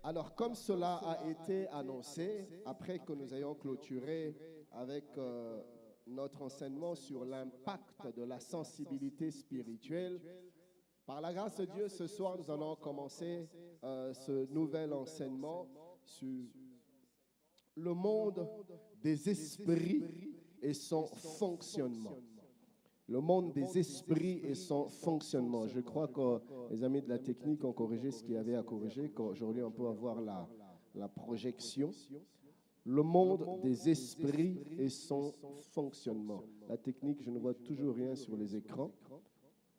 Alors, comme cela a été annoncé, après que nous ayons clôturé avec notre enseignement sur l'impact de la sensibilité spirituelle, par la grâce de Dieu, ce soir, nous allons commencer ce nouvel enseignement sur le monde des esprits et son fonctionnement. Le monde des esprits et son fonctionnement. Je crois que les amis de la technique ont corrigé ce qu'il y avait à corriger, qu'aujourd'hui on peut avoir la projection. Le monde des esprits et son fonctionnement. La technique, je ne vois toujours rien sur les écrans.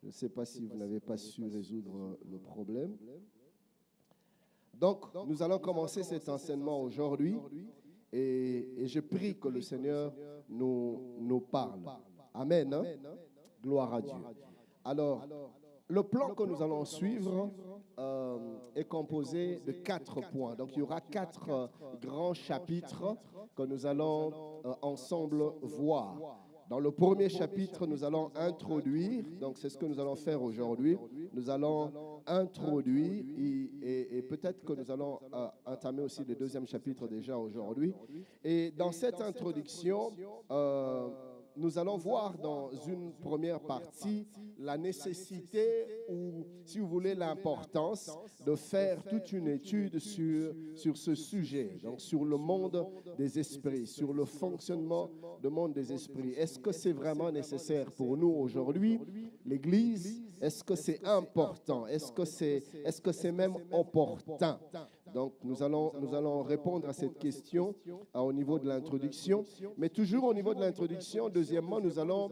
Je ne sais pas si vous n'avez pas su résoudre le problème. Donc, nous allons commencer cet enseignement aujourd'hui et je prie que le Seigneur nous parle. Amen. Hein? Gloire à Dieu. Alors, le plan que nous allons suivre est composé de 4 points. Donc, il y aura 4 grands chapitres que nous allons ensemble voir. Dans le premier chapitre, nous allons introduire, donc c'est ce que nous allons faire aujourd'hui, nous allons introduire et peut-être que nous allons entamer aussi le deuxième chapitre déjà aujourd'hui. Et dans cette introduction, nous allons voir dans une première partie la nécessité ou, si vous voulez, l'importance de faire toute une étude sur ce sujet, donc sur le monde des esprits, sur le fonctionnement du monde des esprits. Est-ce que c'est vraiment nécessaire pour nous aujourd'hui, l'Église? Est-ce que c'est important? Est-ce que c'est même opportun? Donc, nous allons répondre à cette question au niveau de l'introduction, mais toujours au niveau de l'introduction. Deuxièmement, nous allons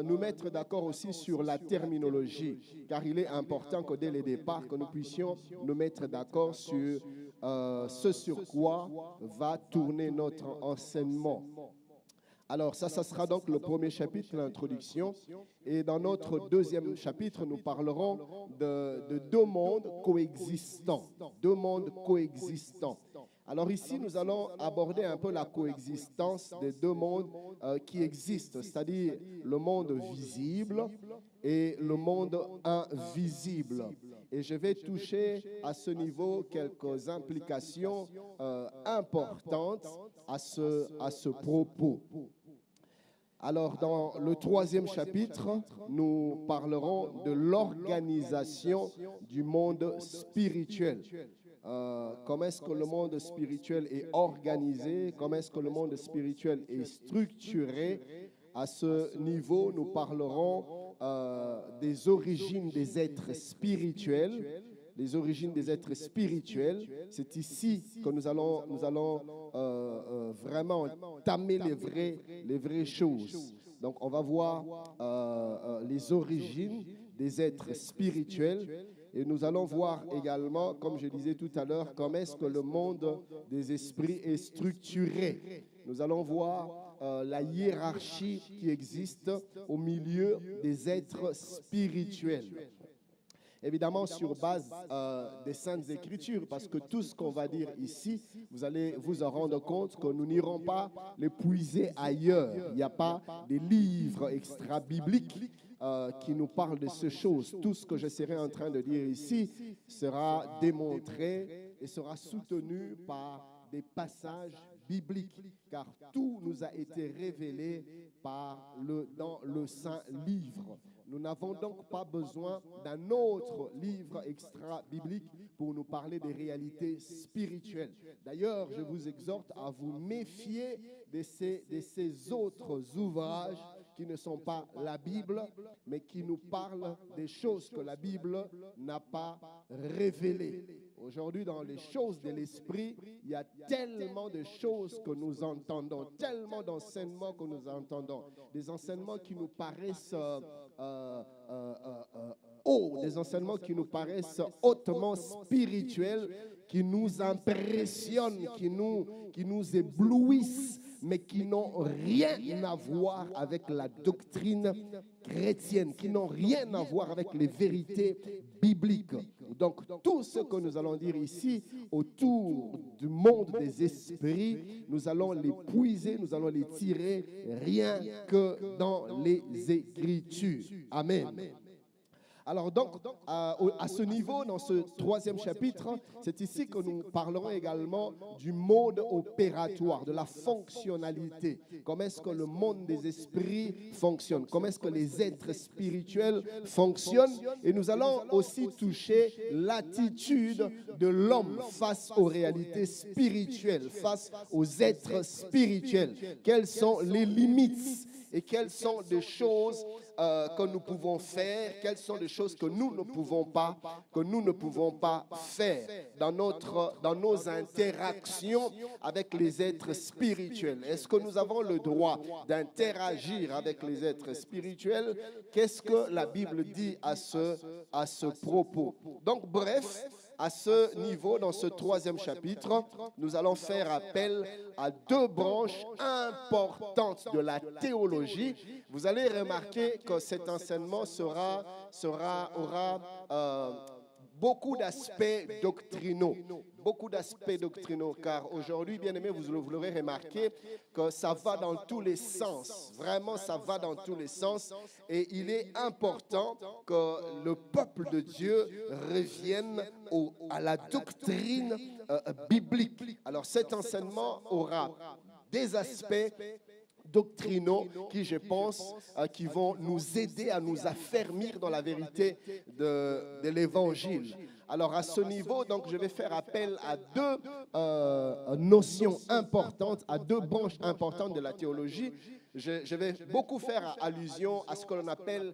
nous mettre d'accord aussi sur la terminologie, car il est important que dès le départ, que nous puissions nous mettre d'accord sur ce sur quoi va tourner notre enseignement. Alors, ça sera donc le premier chapitre, l'introduction. Et dans notre deuxième chapitre, nous parlerons de 2 mondes coexistants. 2 mondes coexistants. Alors ici, nous allons aborder un peu la coexistence des 2 mondes qui existent, c'est-à-dire le monde visible et le monde invisible. Et je vais toucher à ce niveau quelques implications importantes à ce propos. Alors, dans le 3e chapitre, nous parlerons de l'organisation du monde spirituel. Comment est-ce que le monde spirituel est organisé? Comment est-ce que le monde spirituel est structuré? À ce niveau, nous parlerons des origines des êtres spirituels. Les origines des êtres spirituels. C'est ici que nous allons vraiment entamer les vraies choses. Donc, on va voir les origines des êtres spirituels et nous allons voir également, comme je disais tout à l'heure, comment est-ce que le monde des esprits est structuré. Nous allons voir la hiérarchie qui existe au milieu des êtres spirituels. Évidemment, sur base des Saintes Écritures, parce que tout ce qu'on va dire ici, vous allez vous en rendre compte que nous n'irons pas les puiser ailleurs. Il n'y a pas des livres extra-bibliques qui nous parlent de ces choses. Tout ce que je serai en train de dire ici sera démontré et sera soutenu par des passages bibliques, car tout nous a été révélé dans le Saint Livre. Nous n'avons donc pas besoin d'un autre livre extra-biblique pour nous parler des réalités spirituelles. D'ailleurs, je vous exhorte à vous méfier de ces autres ouvrages qui ne sont pas la Bible, mais qui nous parlent des choses que la Bible n'a pas révélées. Aujourd'hui, dans les choses de l'esprit, il y a tellement de choses que nous entendons, tellement d'enseignements que nous entendons, des enseignements qui nous paraissent hauts, des enseignements qui nous paraissent hautement spirituels, qui nous impressionnent, qui nous éblouissent, mais qui n'ont rien à voir avec la doctrine chrétienne, qui n'ont rien à voir avec les vérités bibliques. Donc, tout ce que nous allons dire ici autour du monde des esprits, nous allons les puiser, nous allons les tirer rien que dans les Écritures. Amen. Alors donc, à ce niveau, dans ce troisième chapitre, c'est ici que nous parlerons également du mode opératoire, de la fonctionnalité. Comment est-ce que le monde des esprits fonctionne? Comment est-ce que les êtres spirituels fonctionnent? Et nous allons aussi toucher l'attitude de l'homme face aux réalités spirituelles, face aux êtres spirituels. Quelles sont les limites et quelles sont les choses que nous pouvons faire, quelles sont les choses que nous ne pouvons pas faire dans nos interactions avec les êtres spirituels. Est-ce que nous avons le droit d'interagir avec les êtres spirituels? Qu'est-ce que la Bible dit à ce propos? Donc, bref, à ce niveau, dans ce troisième chapitre, nous allons faire appel à deux branches importantes de la théologie. Vous allez remarquer que cet enseignement aura beaucoup d'aspects doctrinaux. Car aujourd'hui, bien aimés, vous l'aurez remarqué que ça va dans tous les sens. Vraiment, ça va dans tous les sens. Et il est important que le peuple de Dieu revienne à la doctrine biblique. Alors, cet enseignement aura des aspects doctrinaux qui, je pense, qui vont nous aider à nous affermir dans la vérité de l'Évangile. Alors, à ce niveau, donc, je vais faire appel à deux notions importantes, à deux branches importantes de la théologie. Je vais beaucoup faire allusion à ce que l'on appelle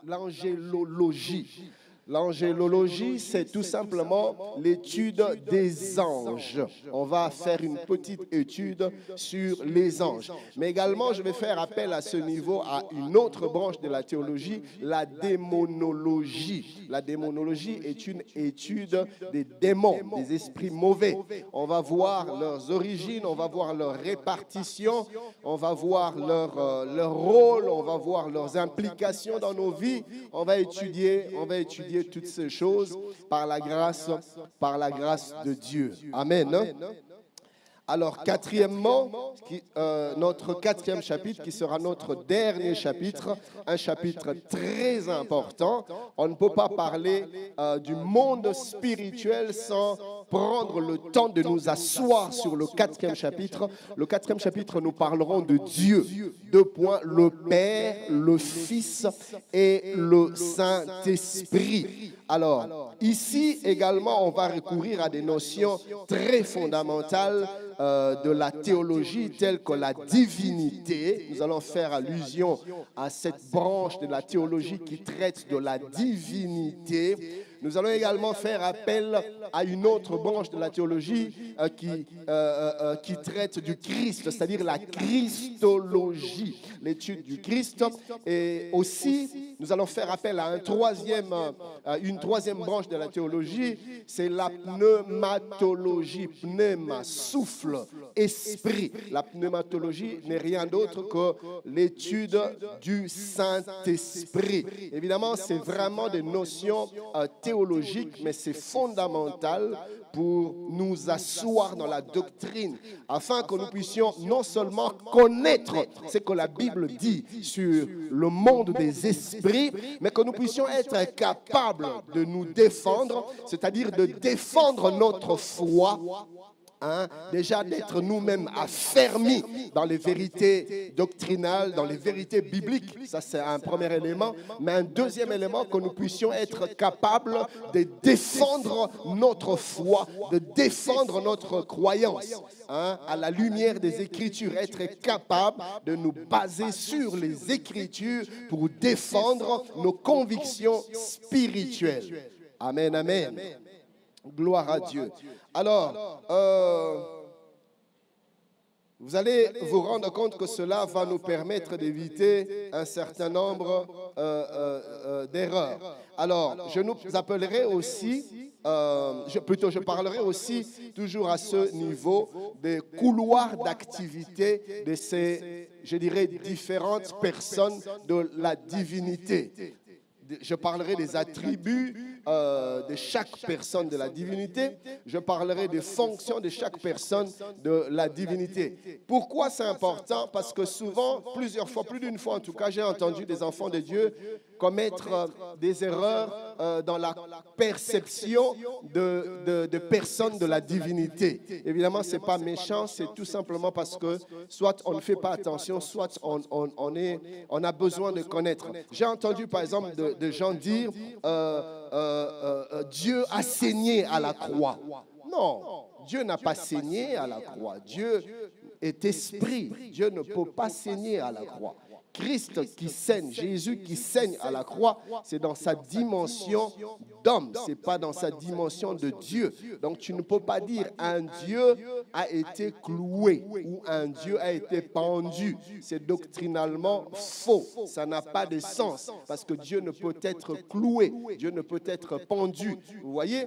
l'angélologie. L'angélologie, c'est tout simplement l'étude des anges. On va faire une petite étude sur les anges. Mais également, je vais faire appel à ce niveau à une autre branche de la théologie, la démonologie. La démonologie est une étude des démons, des esprits mauvais. On va voir leurs origines, on va voir leur répartition, on va voir leur rôle, on va voir leurs implications dans nos vies. On va étudier toutes ces choses par la grâce de Dieu. Amen. Alors, quatrièmement, notre quatrième chapitre, qui sera notre dernier chapitre, un chapitre très important. On ne peut pas parler du monde spirituel sans prendre le temps de nous asseoir sur le quatrième chapitre. Le quatrième chapitre, nous parlerons de Dieu. Deux points, le Père, le Fils et le Saint-Esprit. Alors, ici également, on va recourir à des notions très fondamentales de la théologie, telles que la divinité. Nous allons faire allusion à cette branche de la théologie qui traite de la divinité. Nous allons également faire appel à une autre branche de la théologie qui traite du Christ, c'est-à-dire la christologie, l'étude du Christ. Et aussi, nous allons faire appel à une troisième branche de la théologie, c'est la pneumatologie, pneuma, souffle, esprit. La pneumatologie n'est rien d'autre que l'étude du Saint-Esprit. Évidemment, c'est vraiment des notions théologique, mais c'est fondamental pour nous asseoir dans la doctrine, afin que nous puissions non seulement connaître ce que la Bible dit sur le monde des esprits, mais que nous puissions être capables de nous défendre, c'est-à-dire de défendre notre foi. Déjà d'être nous-mêmes affermis dans les vérités doctrinales, dans les vérités bibliques. Ça, c'est un premier élément. Mais un deuxième élément, que nous puissions être capables de défendre notre foi, de défendre notre croyance à la lumière des Écritures. Être capable de nous baser sur les Écritures pour défendre nos convictions spirituelles. Amen, amen. Gloire à Dieu. Alors, vous allez vous rendre compte que cela va nous permettre d'éviter un certain nombre d'erreurs. Alors, je nous appellerai aussi, je parlerai aussi, toujours à ce niveau, des couloirs d'activité de ces, je dirais, différentes personnes de la divinité. Je parlerai des attributs de chaque personne de la divinité. Je parlerai des fonctions de chaque personne de la divinité. Pourquoi c'est important? Parce que souvent, plusieurs fois, plus d'une fois en tout cas, j'ai entendu des enfants de Dieu commettre des erreurs dans la perception de personnes de la divinité. Évidemment, ce n'est pas méchant, c'est tout simplement parce que soit on ne fait pas attention, soit on a besoin de connaître. J'ai entendu par exemple de gens dire Dieu a saigné à la croix. Non, Dieu n'a pas saigné à la croix. Dieu est esprit. Dieu ne peut pas saigner à la croix. Christ qui saigne, Jésus qui saigne à la croix, c'est dans sa dimension d'homme, ce n'est pas dans sa dimension de Dieu. Donc tu ne peux pas dire un Dieu a été cloué ou un Dieu a été pendu. C'est doctrinalement faux, ça n'a pas de sens parce que Dieu ne peut être cloué, Dieu ne peut être pendu. Vous voyez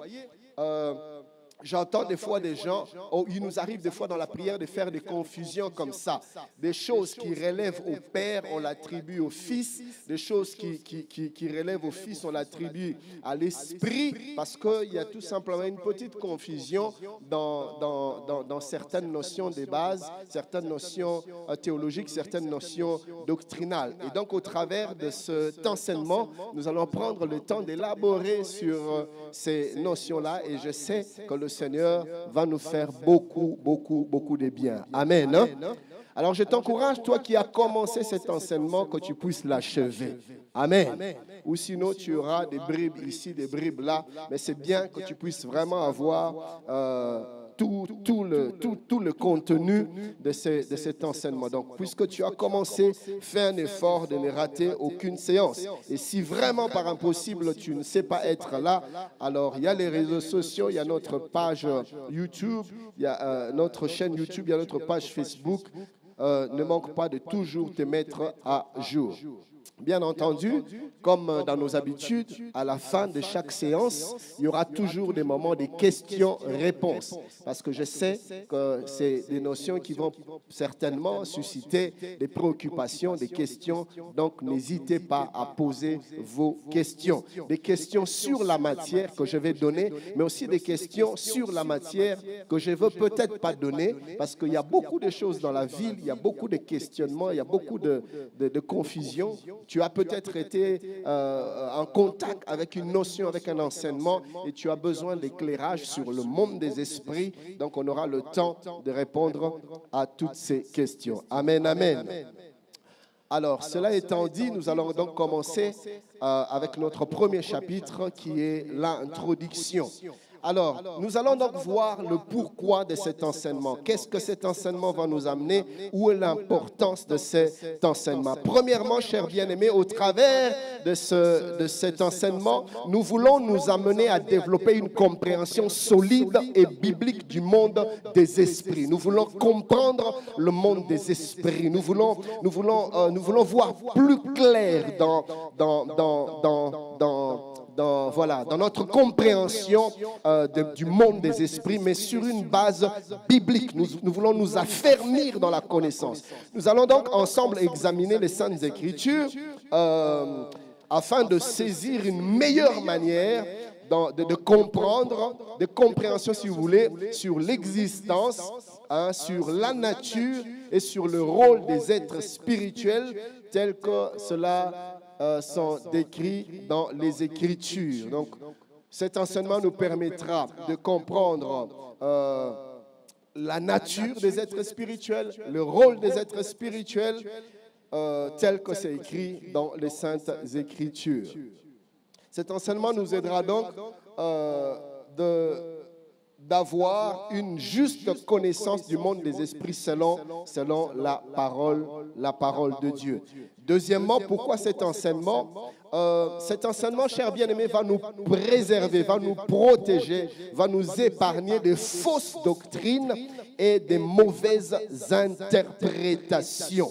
J'entends des fois des gens, il nous arrive des fois dans la prière de faire des confusions comme ça. Des choses qui relèvent au Père, on l'attribue au Fils. Des choses qui relèvent au Fils, on l'attribue à l'Esprit. Parce qu'il y a tout simplement une petite confusion dans certaines notions de base, certaines notions théologiques, certaines notions doctrinales. Et donc, au travers de cet enseignement, nous allons prendre le temps d'élaborer sur ces notions-là. Et je sais que le Seigneur va nous faire beaucoup de bien. Amen. Alors je t'encourage, toi qui as commencé cet enseignement, que tu puisses l'achever. Amen. Ou sinon tu auras des bribes ici, des bribes là, mais c'est bien que tu puisses vraiment avoir tout le contenu de cet enseignement. Donc, puisque tu as commencé, fais un effort de ne rater aucune séance. Et si vraiment par impossible, tu ne sais pas être là, alors il y a les réseaux sociaux, il y a notre page YouTube, il y a notre chaîne YouTube, il y a notre page Facebook. Ne manque pas de toujours te mettre à jour. Bien entendu, comme dans nos habitudes, à la fin de chaque séance, il y aura toujours des moments de questions-réponses. Parce que je sais que c'est des notions qui vont certainement susciter des préoccupations, des questions. Donc, n'hésitez pas à poser vos questions. Des questions sur la matière que je vais donner, mais aussi des questions sur la matière que je ne veux peut-être pas donner, parce qu'il y a beaucoup de choses dans la ville, il y a beaucoup de questionnements, il y a beaucoup de confusion. Tu as peut-être été en contact avec une notion, avec un enseignement, et tu as besoin d'éclairage sur le monde des esprits. Donc, on aura le temps de répondre à toutes ces questions. Amen, amen. Alors, cela étant dit, nous allons donc commencer avec notre premier chapitre qui est l'introduction. Alors, nous allons donc voir le pourquoi de cet enseignement. Qu'est-ce que cet enseignement va nous amener? Où est l'importance de cet enseignement? Premièrement, chers bien-aimés, au travers de cet enseignement, nous voulons nous amener à développer une compréhension solide et biblique du monde des esprits. Nous voulons comprendre le monde des esprits. Nous voulons voir plus clair dans notre compréhension du monde des esprits, mais sur une base biblique. Nous voulons nous affermir dans la connaissance. Nous allons donc ensemble examiner les Saintes Écritures afin de saisir une meilleure manière de comprendre, de compréhension, si vous voulez, sur l'existence, sur la nature et sur le rôle des êtres spirituels tels que cela sont décrits dans les Écritures. Donc, cet enseignement nous permettra de comprendre la nature des êtres spirituels, le rôle des êtres spirituels, tel que c'est écrit dans les Saintes Écritures. Cet enseignement nous aidera donc d'avoir une juste connaissance du monde des esprits selon la parole de Dieu. Deuxièmement, pourquoi cet enseignement? Cet enseignement, chers bien-aimés, va nous préserver, va nous protéger, va nous épargner de fausses doctrines et de mauvaises interprétations.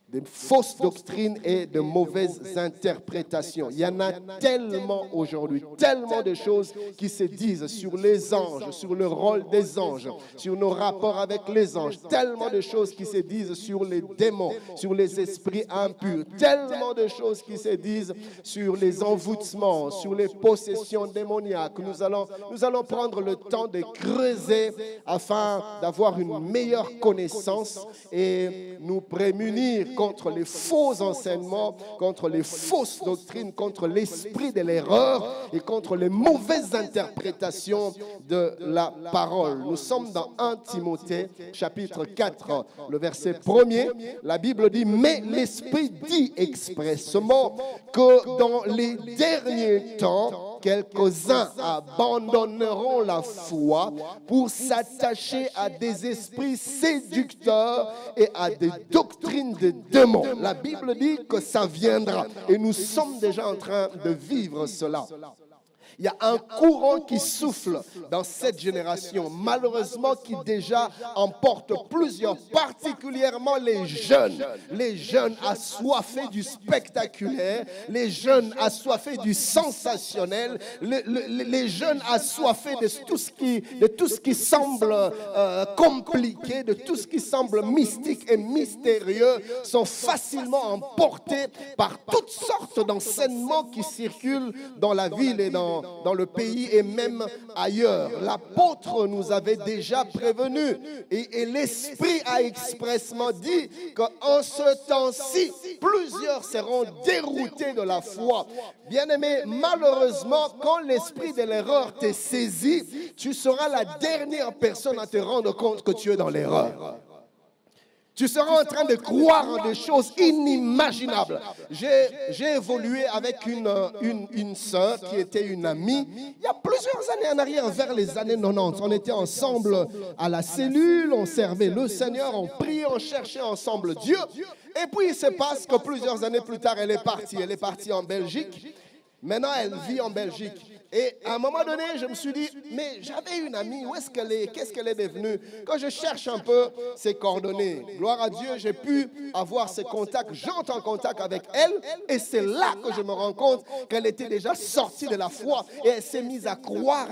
Des fausses doctrines et de mauvaises interprétations. Il y en a tellement aujourd'hui, tellement de choses qui se disent sur les anges, sur le rôle des anges, sur nos rapports avec les anges, tellement de choses qui se disent sur les démons, sur les esprits impurs, tellement de choses qui se disent sur les envoûtements, sur les possessions démoniaques. Nous allons prendre le temps de creuser afin d'avoir une meilleure connaissance et nous prémunir contre contre les faux enseignements, contre les fausses doctrines, contre l'esprit de l'erreur et contre les mauvaises interprétations de la parole. Nous sommes dans 1 Timothée, chapitre 4, le verset 1er. La Bible dit, mais l'Esprit dit expressement que dans les derniers temps, quelques-uns abandonneront la foi pour s'attacher à des esprits séducteurs et à des doctrines de démons. La Bible dit que ça viendra et nous sommes déjà en train de vivre cela. Il y a un courant qui souffle dans cette génération, malheureusement, qui déjà emporte plusieurs, particulièrement les jeunes assoiffés du spectaculaire, les jeunes assoiffés du sensationnel, les jeunes assoiffés de tout ce qui semble compliqué, de tout ce qui semble mystique et mystérieux, sont facilement emportés par toutes sortes d'enseignements qui circulent dans la ville et dans le pays et même ailleurs. L'apôtre nous avait déjà prévenu et l'Esprit a expressement dit qu'en ce temps-ci, plusieurs seront déroutés de la foi. Bien-aimé, malheureusement, quand l'esprit de l'erreur t'est saisi, tu seras la dernière personne à te rendre compte que tu es dans l'erreur. Tu seras en train de croire en des choses inimaginables. J'ai évolué avec une sœur qui était une amie. Il y a plusieurs années en arrière, vers les années 90. On était ensemble à la cellule, on servait le Seigneur, on priait, on cherchait ensemble Dieu. Et puis il se passe que plusieurs années plus tard, elle est partie. Elle est partie en Belgique. Maintenant, elle vit en Belgique. Et à un moment donné, je me suis dit, mais j'avais une amie, où est-ce qu'elle est? Qu'est-ce qu'elle est devenue? Quand je cherche un peu ses coordonnées, gloire à Dieu, j'ai pu avoir ses contacts, j'entre en contact avec elle, et c'est là que je me rends compte qu'elle était déjà sortie de la foi, et elle s'est mise à croire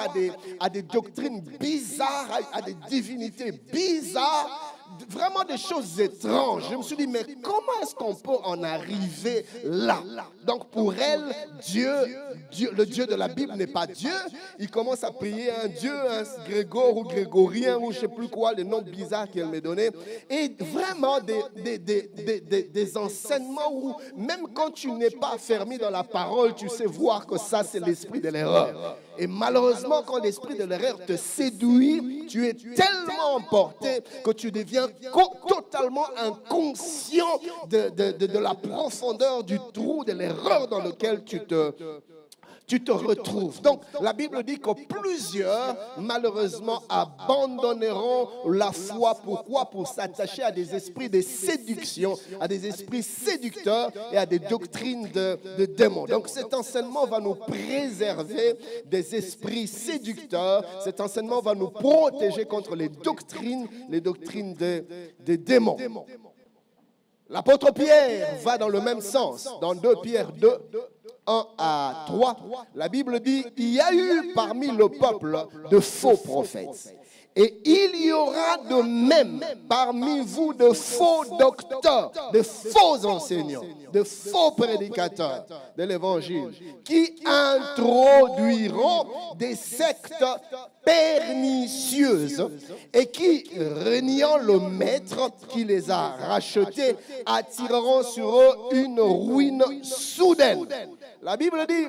à des doctrines bizarres, à des divinités bizarres, vraiment des choses étranges. Je me suis dit, mais comment est-ce qu'on peut en arriver là? Donc pour elle, le Dieu de la Bible n'est pas Dieu. Il commence à prier un Dieu, un Grégor ou Grégorien ou je ne sais plus quoi, les noms bizarres qu'elle m'a donnés. Et vraiment des enseignements où même quand tu n'es pas fermé dans la parole, tu sais voir que ça c'est l'esprit de l'erreur. Et malheureusement, quand l'esprit de l'erreur te séduit, tu es tellement emporté que tu deviens totalement inconscient de la profondeur du trou de l'erreur dans lequel tu te retrouves. Donc, la Bible dit que plusieurs, malheureusement, abandonneront la foi. Pourquoi? Pour s'attacher à des esprits de séduction, à des esprits séducteurs et à des doctrines de démons. Donc, cet enseignement va nous préserver des esprits séducteurs. Cet enseignement va nous protéger contre les doctrines des démons. L'apôtre Pierre va dans le même sens. Dans 2 Pierre 2, 1 à 3, la Bible dit, il y a eu parmi le peuple de faux prophètes. Et il y aura de même parmi vous de faux docteurs, de faux enseignants, de faux prédicateurs de l'évangile, qui introduiront des sectes pernicieuses et qui, reniant le maître qui les a rachetés, attireront sur eux une ruine soudaine. La Bible dit,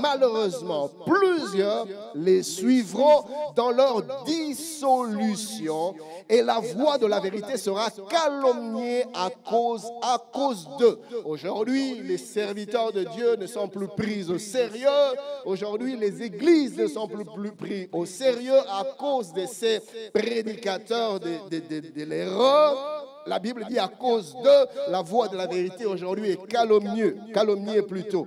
malheureusement, plusieurs les suivront dans leur dissolution et la voie de la vérité sera calomniée à cause d'eux. Aujourd'hui, les serviteurs de Dieu ne sont plus pris au sérieux. Aujourd'hui, les églises ne sont plus pris au sérieux à cause de ces prédicateurs de l'erreur. La Bible dit à cause de la voie de la vérité aujourd'hui est calomniée plutôt.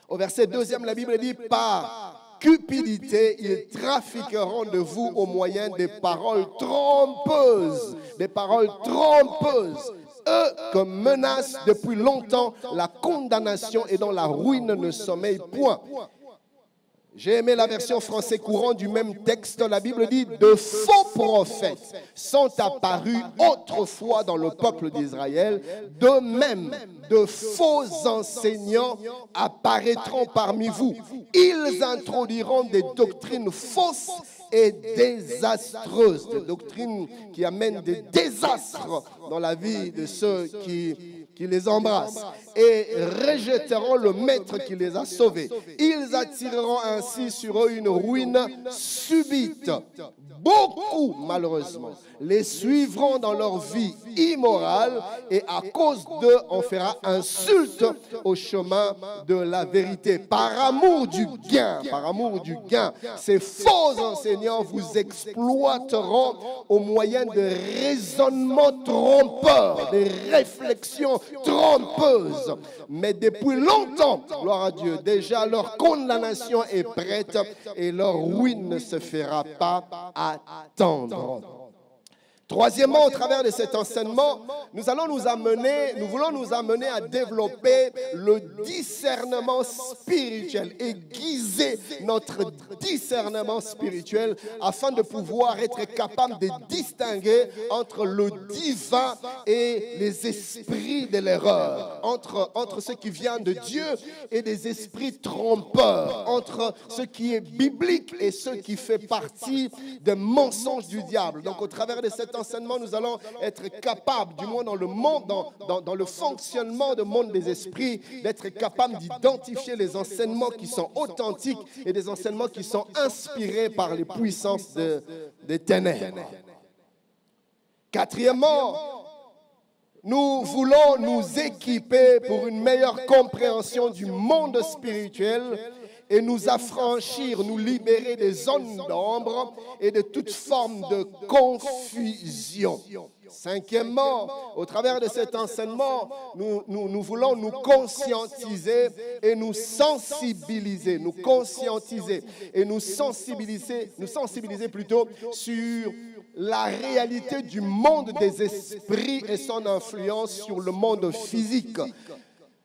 Au verset 2e, la Bible dit par cupidité, ils trafiqueront de vous au moyen des paroles trompeuses. Des paroles trompeuses. Eux que menacent depuis longtemps la condamnation et dont la ruine ne sommeille point. J'ai aimé la version français courant du même texte. La Bible dit, de faux prophètes sont apparus autrefois dans le peuple d'Israël. De même, de faux enseignants apparaîtront parmi vous. Ils introduiront des doctrines fausses et désastreuses, des doctrines qui amènent des désastres dans la vie de ceux qui les embrassent, et rejetteront le maître qui les a sauvés. Ils attireront ainsi sur eux une ruine subite. Beaucoup, malheureusement, les suivront dans leur vie immorale, et à cause d'eux, on fera insulte au chemin de la vérité. Par amour du gain, ces faux enseignants vous exploiteront au moyen de raisonnements trompeurs, des réflexions trompeuses. Mais depuis longtemps, gloire à Dieu, déjà leur condamnation est prête et leur ruine ne se fera pas attendre. Troisièmement, au travers de cet enseignement, nous voulons nous amener à développer le discernement spirituel, aiguiser notre discernement spirituel afin de pouvoir être capable de distinguer entre le divin et les esprits de l'erreur, entre ce qui vient de Dieu et des esprits trompeurs, entre ce qui est biblique et ce qui fait partie des mensonges du diable. Donc, au travers de cet enseignement, nous allons être capables, du moins dans le monde, dans le fonctionnement du monde des esprits, d'être capables d'identifier les enseignements qui sont authentiques et des enseignements qui sont inspirés par les puissances des ténèbres. Quatrièmement, nous voulons nous équiper pour une meilleure compréhension du monde spirituel et nous affranchir, nous libérer des zones d'ombre et de toute forme de confusion. Cinquièmement, au travers de cet enseignement, nous voulons nous conscientiser et nous sensibiliser, plutôt sur la réalité du monde des esprits et son influence sur le monde physique.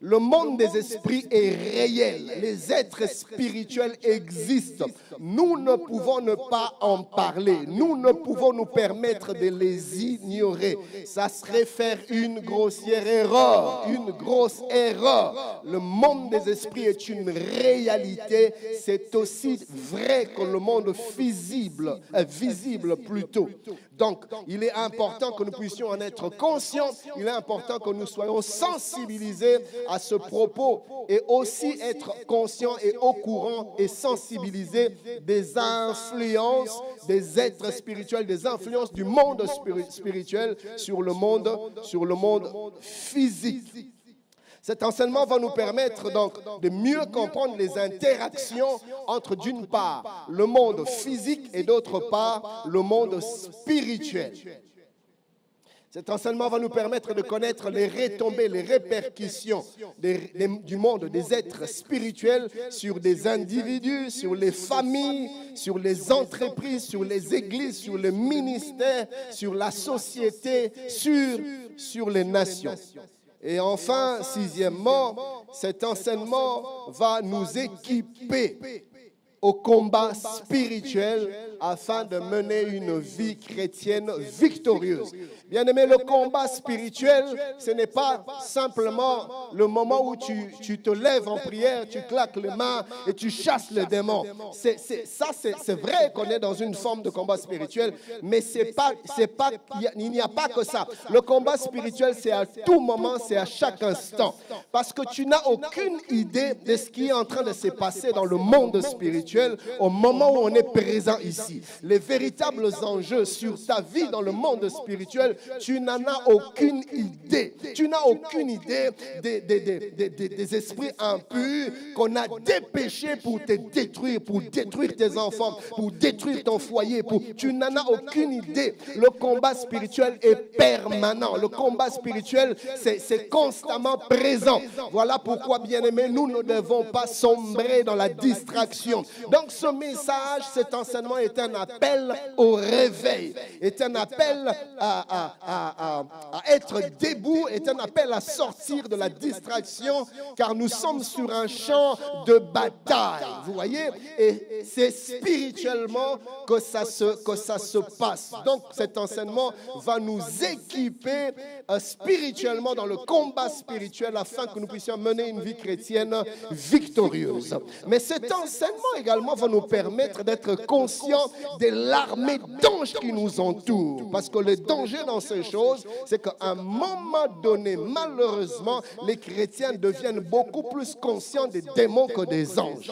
Le monde des esprits est réel. Les êtres spirituels existent. Nous ne pouvons ne pas en parler. Nous ne pouvons nous permettre de les ignorer. Ça serait faire une grossière erreur, une grosse erreur. Le monde des esprits est une réalité. C'est aussi vrai que le monde visible plutôt. Donc, il est important que nous puissions en être conscients. Il est important que nous soyons sensibilisés à ce propos et aussi être conscients et au courant et sensibilisés des influences des êtres spirituels, des influences du monde spirituel sur le monde physique. Cet enseignement va nous permettre donc de mieux comprendre les interactions entre, d'une part, le monde physique et d'autre part, le monde spirituel. Cet enseignement va nous permettre de connaître les retombées, les répercussions du monde des êtres spirituels sur des individus, sur les familles, sur les entreprises, sur les églises, sur les ministères, sur la société, sur les nations. Et enfin, sixièmement, cet enseignement va nous équiper au combat spirituel afin de mener une vie chrétienne victorieuse. Bien-aimé, le combat spirituel, ce n'est pas simplement le moment où tu te lèves en prière, tu claques les mains et tu chasses les démons. C'est vrai qu'on est dans une forme de combat spirituel, mais il n'y a pas que ça. Le combat spirituel, c'est à tout moment, c'est à chaque instant. Parce que tu n'as aucune idée de ce qui est en train de se passer dans le monde spirituel au moment où on est présent ici. Les véritables enjeux sur ta vie dans le monde spirituel, tu n'en as aucune idée. Tu n'as aucune idée des esprits impurs qu'on a dépêchés pour te détruire, pour détruire tes enfants, pour détruire ton foyer. Tu n'en as aucune idée. Le combat spirituel est permanent. Le combat spirituel, c'est constamment présent. Voilà pourquoi, bien-aimés, nous ne devons pas sombrer dans la distraction. Donc, ce message, cet enseignement est un appel au réveil, est un appel à être debout, est un appel à sortir de la distraction, car nous sommes sur un champ de bataille, vous voyez, et c'est spirituellement que ça se passe. Donc, cet enseignement va nous équiper spirituellement dans le combat spirituel afin que nous puissions mener une vie chrétienne victorieuse. Mais cet enseignement également également va nous permettre d'être conscients de l'armée d'anges qui nous entoure. Parce que le danger dans ces choses, c'est qu'à un moment donné, malheureusement, les chrétiens deviennent beaucoup plus conscients des démons que des anges.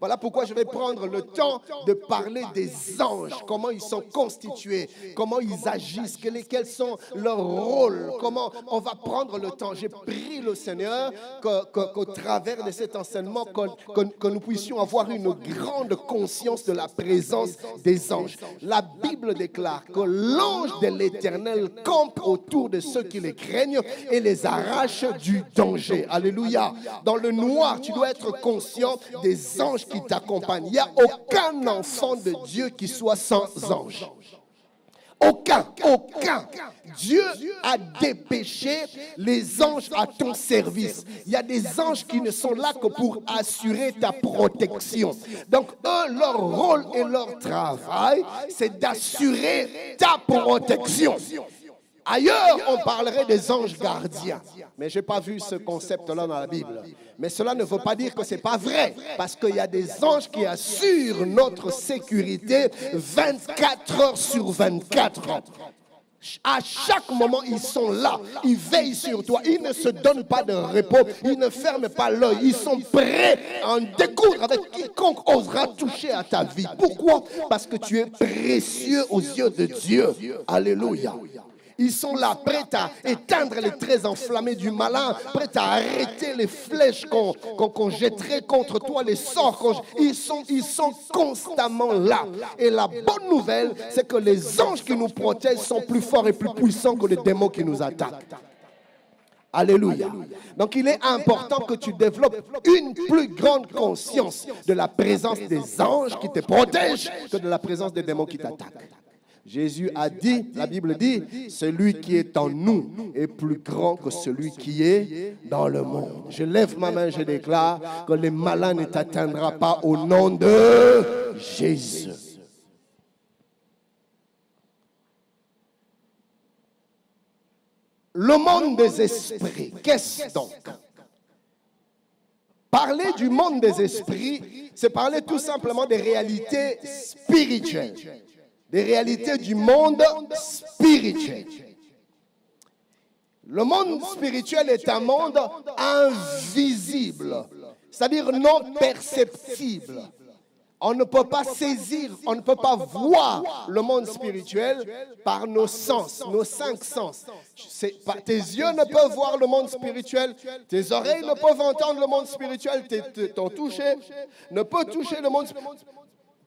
Voilà pourquoi je vais prendre le temps de parler des anges, comment ils sont constitués, comment ils agissent, quels sont leurs rôles, comment on va prendre le temps. J'ai prié le Seigneur qu'au travers de cet enseignement, que nous puissions avoir une grande conscience de la présence des anges. La Bible déclare que l'ange de l'Éternel campe autour de ceux qui les craignent et les arrache du danger. Alléluia. Dans le noir, tu dois être conscient des anges qui t'accompagnent. Il n'y a aucun enfant de Dieu qui soit sans ange. Aucun. Dieu a dépêché les anges à ton service. Il y a des anges qui ne sont là que pour assurer ta protection. Donc, eux, leur rôle et leur travail, c'est d'assurer ta protection. Ailleurs, on parlerait des anges gardiens. Mais je n'ai pas vu ce concept-là dans la Bible. Mais cela ne veut pas dire que ce n'est pas vrai. Parce qu'il y a des anges qui assurent notre sécurité 24 heures sur 24. À chaque moment, ils sont là. Ils veillent sur toi. Ils ne se donnent pas de repos. Ils ne ferment pas l'œil. Ils sont prêts à en découdre avec quiconque osera toucher à ta vie. Pourquoi? Parce que tu es précieux aux yeux de Dieu. Alléluia. Ils sont là, prêts à éteindre les traits enflammés du malin, prêts à arrêter les flèches qu'on jetterait contre toi, les sorts. Ils sont constamment là. Et la bonne nouvelle, c'est que les anges qui nous protègent sont plus forts et plus puissants que les démons qui nous attaquent. Alléluia. Donc il est important que tu développes une plus grande conscience de la présence des anges qui te protègent que de la présence des démons qui t'attaquent. Jésus a dit, la Bible dit, celui qui est en nous est plus grand que celui qui est dans le monde. Je lève ma main, je déclare que les malins ne t'atteindront pas au nom de Jésus. Le monde des esprits, qu'est-ce donc? Parler du monde des esprits, c'est parler tout simplement des réalités spirituelles. Des réalités du monde spirituel. Le monde spirituel est un monde invisible, c'est-à-dire non perceptible. On ne peut pas saisir, on ne peut pas voir le monde spirituel par nos sens, nos 5 sens. Tes yeux ne peuvent voir le monde spirituel, tes oreilles ne peuvent entendre le monde spirituel, ton toucher ne peut toucher le monde spirituel.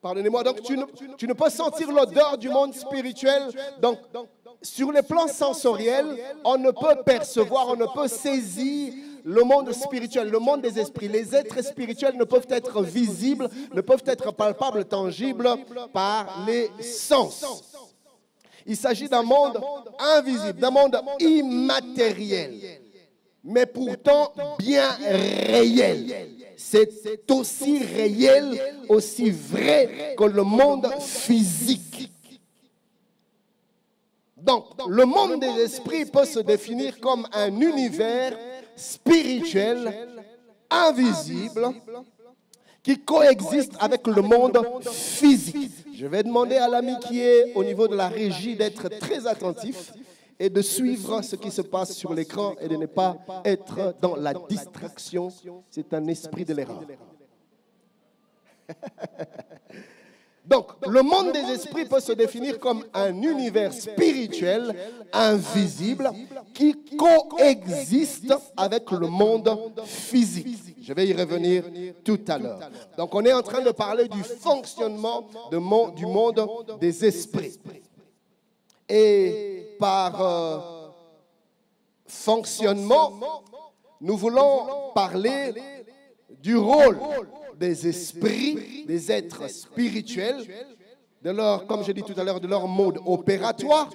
Pardonnez-moi, donc tu ne peux sentir l'odeur du monde spirituel. Donc, sur le plan sensoriel, on ne peut percevoir, on ne peut saisir le monde spirituel, le monde des esprits. Les êtres spirituels ne peuvent être visibles, ne peuvent être palpables, tangibles par les sens. Il s'agit d'un monde invisible, d'un monde immatériel, mais pourtant bien réel. C'est aussi réel, aussi vrai que le monde physique. Donc, le monde des esprits peut se définir comme un univers spirituel, invisible, qui coexiste avec le monde physique. Je vais demander à l'ami qui est au niveau de la régie d'être très attentif et de suivre ce qui se passe sur l'écran et de ne pas être dans la distraction. C'est un esprit de l'erreur. Donc, le monde des esprits peut se définir comme un univers spirituel, invisible, qui coexiste avec le monde physique. Je vais y revenir tout à l'heure. Donc, on est en train de parler du fonctionnement du monde des esprits. Et par fonctionnement, nous voulons parler du rôle des esprits, des êtres spirituels, de leur, comme je dis tout à l'heure, de leur mode opératoire.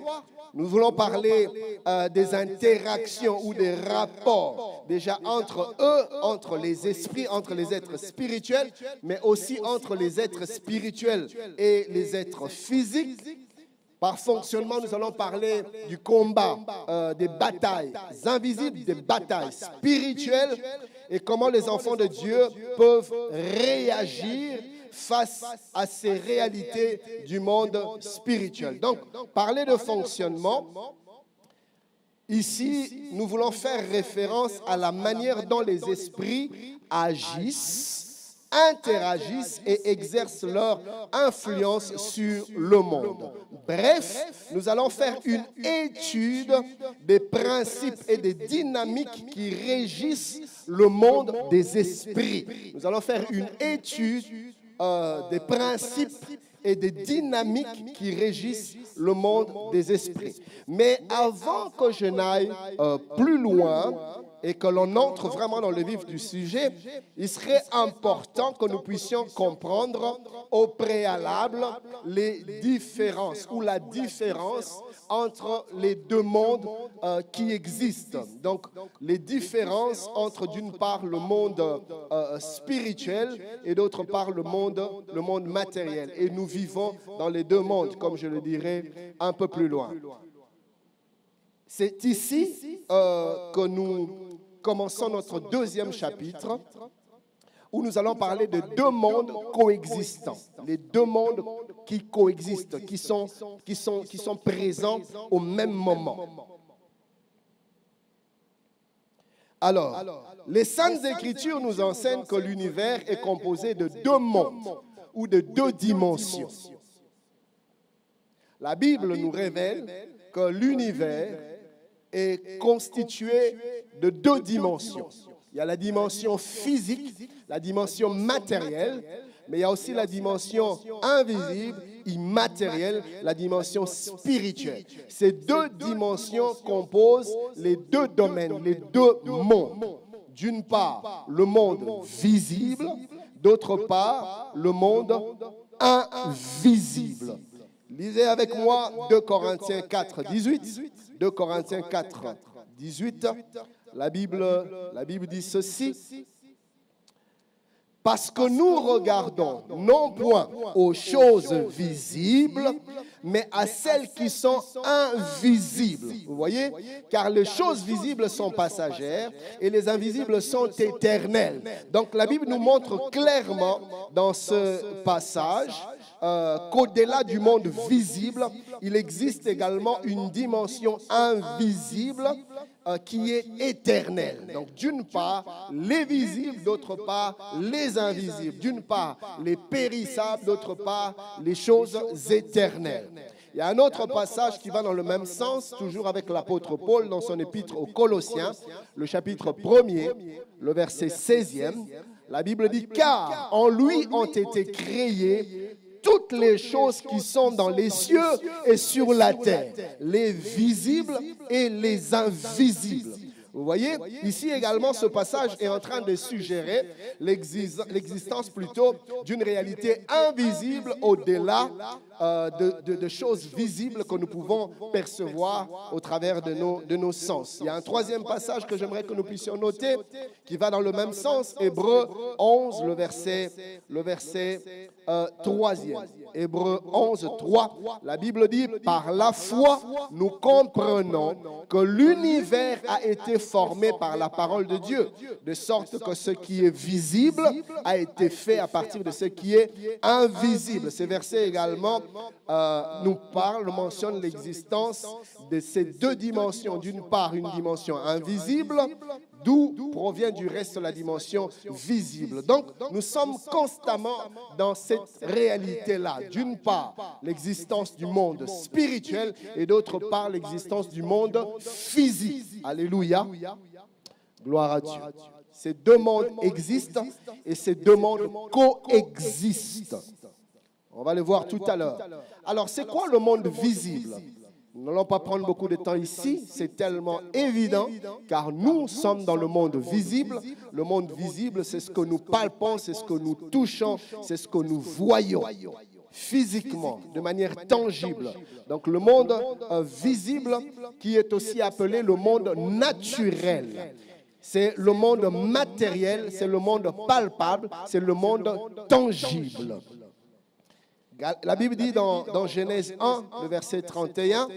Nous voulons parler des interactions ou des rapports déjà entre eux, entre les esprits, entre les êtres spirituels, mais aussi entre les êtres spirituels et les êtres physiques. Par fonctionnement, nous allons parler du combat, des batailles invisibles, des batailles spirituelles et comment les enfants de Dieu peuvent réagir face à ces réalités du monde spirituel. Donc, parler de fonctionnement, ici, nous voulons faire référence à la manière dont les esprits agissent, interagissent et exercent leur influence sur le monde. Bref, nous allons faire une étude des principes et des dynamiques qui régissent le monde des esprits. Nous allons faire une étude des principes et des dynamiques qui régissent le monde des esprits. Mais avant que je n'aille plus loin et que l'on entre vraiment dans le vif du sujet, il serait important que nous puissions comprendre au préalable les différences ou la différence entre les deux mondes qui existent. Donc, les différences entre d'une part le monde spirituel et d'autre part le monde matériel. Et nous vivons dans les deux mondes, comme je le dirai un peu plus loin. C'est ici que nous commençons notre deuxième chapitre où nous allons parler de deux mondes coexistants. Les deux mondes qui coexistent, qui sont présents au même moment. Alors, les Saintes Écritures nous enseignent que l'univers est composé de deux mondes ou de deux dimensions. La Bible nous révèle que l'univers est constitué de deux dimensions. Il y a la dimension physique, la dimension matérielle, mais il y a aussi la dimension invisible, immatérielle, la dimension spirituelle. Ces deux dimensions composent les deux domaines, les deux mondes. D'une part, le monde visible, d'autre part, le monde invisible. Lisez avec moi 2 Corinthiens 4, 18. 2 Corinthiens 4, 18. La Bible dit ceci. Parce que nous regardons non point aux choses visibles, mais à celles qui sont invisibles. Vous voyez? Car les choses visibles sont passagères et les invisibles sont éternelles. Donc la Bible nous montre clairement dans ce passage qu'au-delà du monde visible, il existe également une dimension invisible qui est éternelle. Donc, d'une part, les visibles, d'autre part, les invisibles. D'une part, les périssables, d'autre part, les choses éternelles. Il y a un autre passage qui va dans le même sens, toujours avec l'apôtre Paul dans son épître aux Colossiens, le chapitre 1er, le verset 16e. La Bible dit « Car en lui ont été créées toutes les choses qui sont dans les cieux et sur la terre, les visibles et les invisibles. » Vous voyez, ici également, ce passage est en train de suggérer l'existence plutôt d'une réalité invisible au-delà de choses visibles que nous pouvons percevoir au travers de nos sens. Il y a un troisième passage que j'aimerais que nous puissions noter qui va dans le même sens, Hébreux 11, le verset 3e. Hébreux 11, 3, la Bible dit « Par la foi, nous comprenons que l'univers a été formé par la parole de Dieu, de sorte que ce qui est visible a été fait à partir de ce qui est invisible. » Ces versets également nous mentionnent l'existence de ces deux dimensions. D'une part, une dimension invisible, d'où provient du reste la dimension visible. Donc, nous sommes constamment dans cette réalité-là. D'une part, l'existence du monde spirituel et d'autre part, l'existence du monde physique. Alléluia. Gloire à Dieu. Ces deux mondes existent et ces deux mondes coexistent. On va le voir tout à l'heure. Alors, c'est quoi le monde visible? Nous n'allons pas prendre beaucoup de temps ici, c'est tellement évident, car nous sommes dans le monde visible. Le monde visible, c'est ce que nous palpons, c'est ce que nous touchons, c'est ce que nous voyons physiquement, de manière tangible. Donc le monde visible qui est aussi appelé le monde naturel. C'est le monde matériel, c'est le monde palpable, c'est le monde tangible. La Bible dit dans Genèse 1, le verset 31,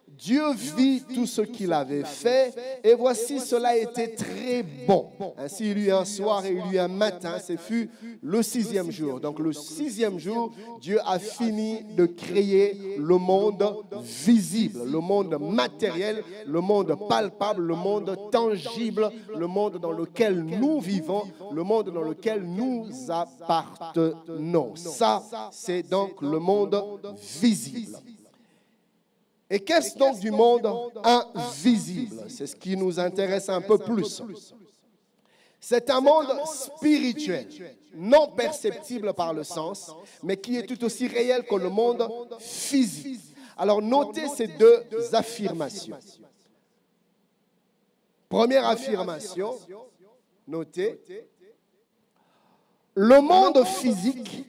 Dieu vit tout ce qu'il avait fait, et voici cela était très bon. Ainsi il y eut un soir et il y eut un matin, ce fut le 6e jour. Donc le 6e jour, Dieu a fini de créer le monde visible, le monde matériel, le monde palpable, le monde tangible, le monde dans lequel nous vivons, le monde dans lequel nous appartenons. Ça, c'est donc le monde visible. Et qu'est-ce donc du monde invisible? C'est ce qui nous intéresse un peu plus. C'est un monde spirituel, non perceptible par le sens, mais qui est tout aussi réel que le monde physique. Alors notez ces deux affirmations. Première affirmation, notez, le monde physique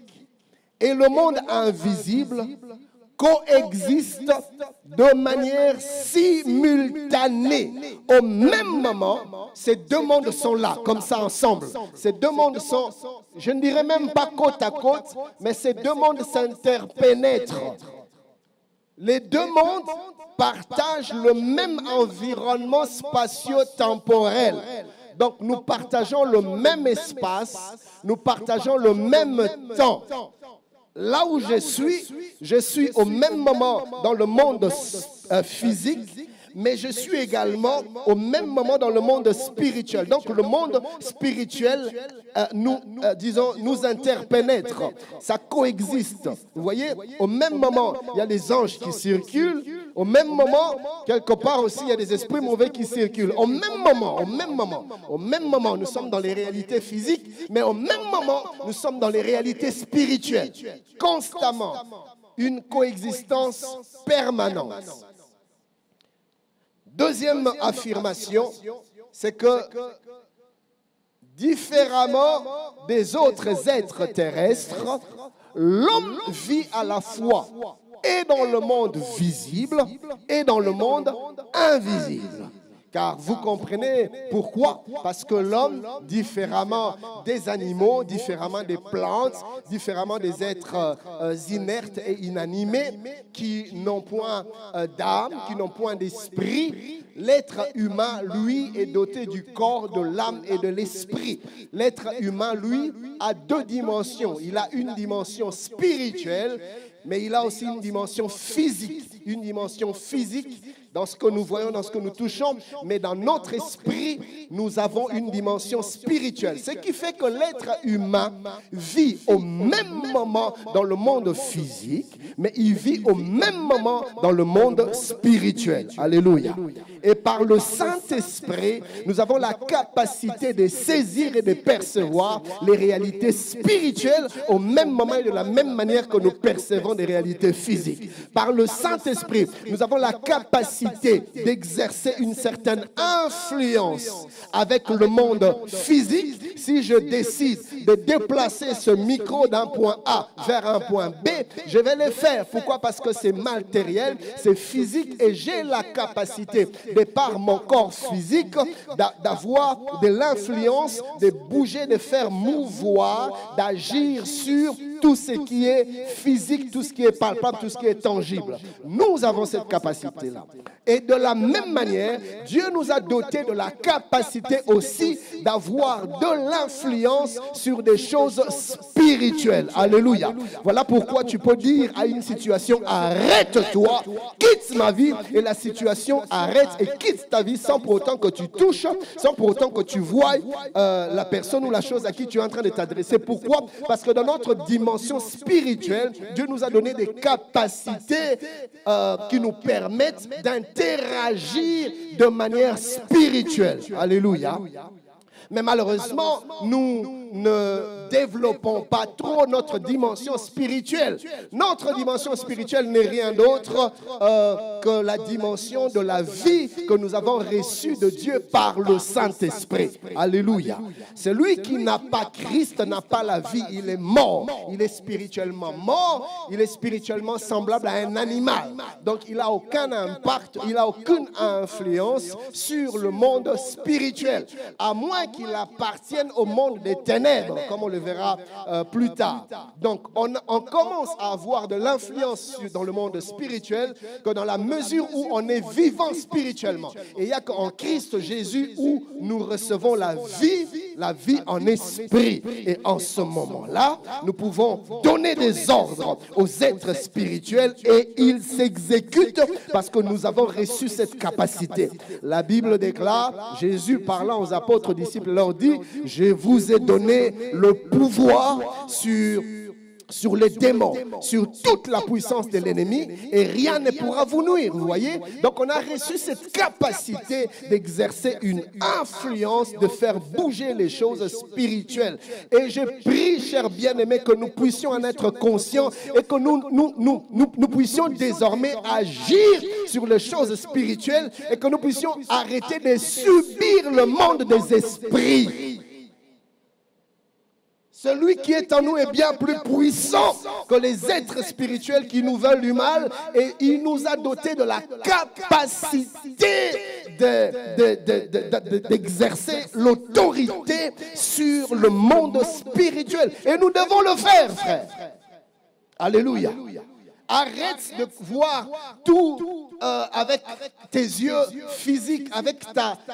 et le monde invisible coexistent de manière simultanée. Au même moment, ces deux mondes sont là, comme ça ensemble. Ces deux mondes sont, je ne dirais même pas côte à côte, mais ces deux mondes s'interpénètrent. Les deux mondes partagent le même environnement spatio-temporel. Donc nous partageons le même espace, nous partageons le même temps. Là où je suis au même moment dans le monde physique, mais je suis également au même moment dans le monde spirituel. Donc le monde spirituel nous interpénètre, ça coexiste. Vous voyez, au même moment, il y a les anges qui circulent, au même moment, quelque part aussi, il y a des esprits mauvais qui circulent. Au même moment, nous sommes dans les réalités physiques, mais au même moment, nous sommes dans les réalités spirituelles. Constamment, une coexistence permanente. Deuxième affirmation, c'est que différemment des autres êtres terrestres, l'homme vit à la fois et dans le monde visible et dans le monde invisible. Car vous comprenez pourquoi? Parce que l'homme, différemment des animaux, différemment des plantes, différemment des êtres inertes et inanimés, qui n'ont point d'âme, qui n'ont point d'esprit, l'être humain, lui, est doté du corps, de l'âme et de l'esprit. L'être humain, lui, a deux dimensions. Il a une dimension spirituelle, mais il a aussi une dimension physique. Une dimension physique dans ce que nous voyons, dans ce que nous touchons, mais dans notre esprit, nous avons une dimension spirituelle. Ce qui fait que l'être humain vit au même moment dans le monde physique, mais il vit au même moment dans le monde spirituel. Alléluia. Et par le Saint-Esprit, nous avons la capacité de saisir et de percevoir les réalités spirituelles au même moment et de la même manière que nous percevons des réalités physiques. Par le Saint-Esprit, nous avons la capacité d'exercer une certaine influence avec le monde physique. Si je décide de déplacer ce micro d'un point A vers un point B, je vais le faire. Pourquoi? Parce que c'est matériel, c'est physique et j'ai la capacité, de par mon corps physique, d'avoir de l'influence, de bouger, de faire mouvoir, d'agir sur tout ce qui est physique, tout ce qui est palpable, tout ce qui est tangible. Nous avons cette capacité-là. Et de la même manière, Dieu nous a dotés de la capacité aussi d'avoir de l'influence sur des choses spirituelles. Alléluia. Voilà pourquoi tu peux dire à une situation, arrête-toi, quitte ma vie, et la situation arrête et quitte ta vie sans pour autant que tu touches, sans pour autant que tu voies la personne ou la chose à qui tu es en train de t'adresser. Pourquoi? Parce que dans notre dimension spirituelle, Dieu nous a donné des capacités qui nous permettent d'interagir de manière spirituelle. Alléluia. Mais malheureusement, nous ne développons pas trop notre dimension spirituelle. Notre dimension spirituelle n'est rien d'autre que la dimension de la vie que nous avons reçue de Dieu par le Saint-Esprit. Alléluia. Celui qui n'a pas Christ n'a pas la vie, il est mort. Il est spirituellement mort, il est spirituellement semblable à un animal. Donc il n'a aucun impact, il n'a aucune influence sur le monde spirituel. À moins qu'il appartienne au monde des ténèbres, comme on le verra plus tard. Donc, on commence à avoir de l'influence dans le monde spirituel que dans la mesure où on est vivant spirituellement. Et il n'y a qu'en Christ Jésus où nous recevons la vie en esprit. Et en ce moment-là, nous pouvons donner des ordres aux êtres spirituels et ils s'exécutent parce que nous avons reçu cette capacité. La Bible déclare, Jésus parlant aux apôtres disciples leur dit, je vous ai donné le pouvoir sur les démons, sur toute la puissance de l'ennemi et rien ne pourra vous nuire, vous voyez. Donc on a reçu cette capacité d'exercer une influence, de faire bouger les choses spirituelles. Et je prie, chers bien-aimés, que nous puissions en être conscients et que nous puissions désormais agir sur les choses spirituelles et que nous puissions arrêter de subir le monde des esprits. Celui qui est en nous est bien plus puissant que les êtres spirituels qui nous veulent du mal et il nous a dotés de la capacité d'exercer l'autorité sur le monde spirituel. Et nous devons le faire, frère. Alléluia. Arrête de voir tout avec tes yeux physiques, avec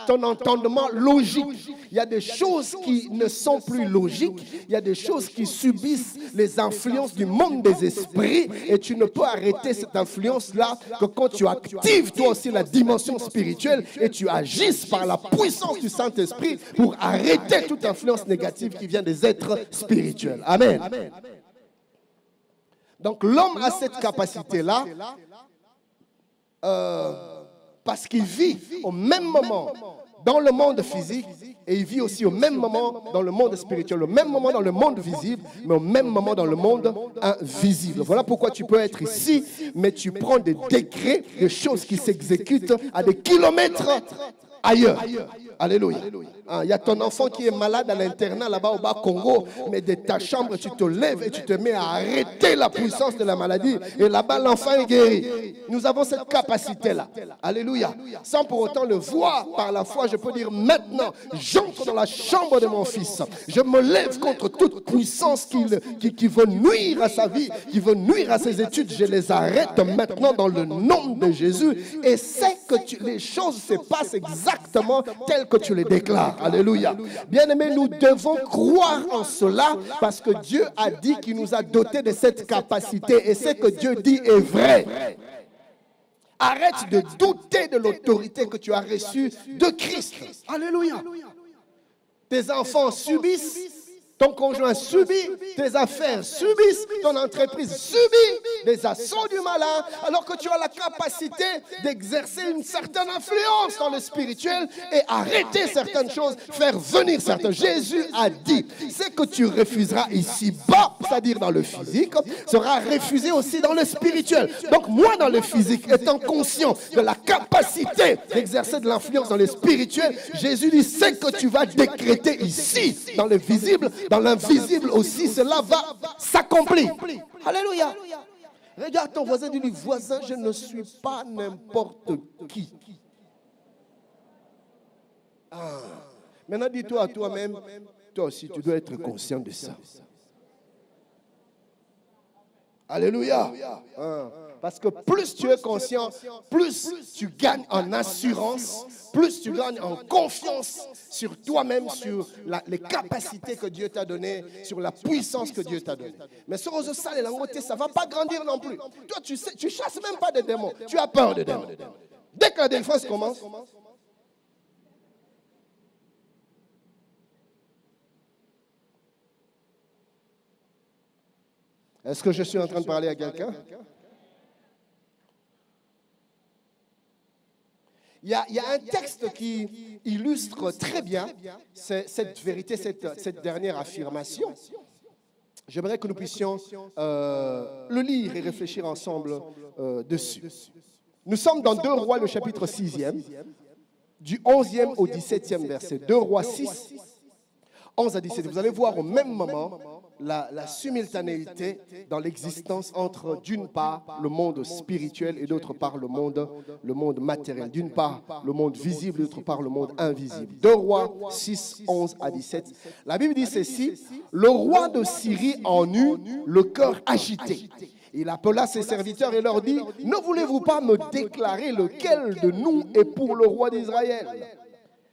ton entendement logique. Il y a des choses qui ne sont plus logiques. Il y a des choses qui subissent les influences du monde des esprits. Et tu ne peux arrêter cette influence-là que quand tu actives toi aussi la dimension spirituelle et tu agisses par la puissance du Saint-Esprit pour arrêter toute influence négative qui vient des êtres spirituels. Amen. Donc l'homme a cette capacité-là parce qu'il vit au même moment dans le monde physique et il vit aussi au même moment dans le monde spirituel, au même moment dans le monde visible, mais au même moment dans le monde invisible. Voilà pourquoi tu peux être ici, mais tu prends des décrets, des choses qui s'exécutent à des kilomètres ailleurs. Alléluia. Il y a ton enfant qui est malade à l'internat là-bas au Bas-Congo, mais de ta chambre, tu te lèves et tu te mets à arrêter la puissance de la maladie. Et là-bas, l'enfant est guéri. Nous avons cette capacité-là. Alléluia. Sans pour autant le voir par la foi, je peux dire maintenant, j'entre dans la chambre de mon fils. Je me lève contre toute puissance qui veut nuire à sa vie, qui veut nuire à ses études. Je les arrête maintenant dans le nom de Jésus. Et c'est que les choses se passent exactement telles que tu les déclares. Alléluia. Bien-aimés, nous devons croire en cela parce que Dieu a dit qu'il nous a dotés de cette capacité et ce que Dieu dit est vrai. Arrête de douter de l'autorité que tu as reçue de Christ. Alléluia. Tes enfants subissent, ton conjoint subit, tes affaires subissent, ton entreprise subit des assauts du malin, alors que tu as la capacité d'exercer une certaine influence dans le spirituel et arrêter certaines choses, faire venir certaines. Jésus a dit, ce que tu refuseras ici-bas, c'est-à-dire dans le physique, sera refusé aussi dans le spirituel. Donc moi, dans le physique, étant conscient de la capacité d'exercer de l'influence dans le spirituel, Jésus dit, ce que tu vas décréter ici, dans le visible, dans l'invisible aussi, cela va s'accomplir. Alléluia. Regarde ton voisin, dis-lui, voisin, je ne suis pas n'importe qui. Maintenant, dis-toi à toi-même, toi aussi, tu dois être conscient de ça. Alléluia. Parce que plus tu es conscient, plus tu gagnes en assurance, plus tu gagnes en confiance sur toi-même, sur les capacités que Dieu t'a données, sur la puissance que Dieu t'a donnée. Mais sur ose ça, les langotes, ça ne va pas grandir non plus. Toi, tu sais, tu chasses même pas des démons. Tu as peur des démons. Dès que la défense commence, est-ce que je suis en train de parler à quelqu'un? Il y a un texte qui illustre très bien cette vérité, cette dernière affirmation. J'aimerais que nous puissions le lire et réfléchir ensemble dessus. Nous sommes dans 2 Rois, le chapitre 6e, du 11e au 17e verset. 2 Rois 6, 11 à 17. Vous allez voir au même moment la simultanéité dans l'existence entre, d'une part, le monde spirituel et d'autre part, le monde matériel. D'une part, le monde visible, d'autre part, le monde invisible. 2 Rois 6, 11 à 17. La Bible dit ceci, « Le roi de Syrie en eut le cœur agité. Il appela ses serviteurs et leur dit, « Ne voulez-vous pas me déclarer lequel de nous est pour le roi d'Israël ?»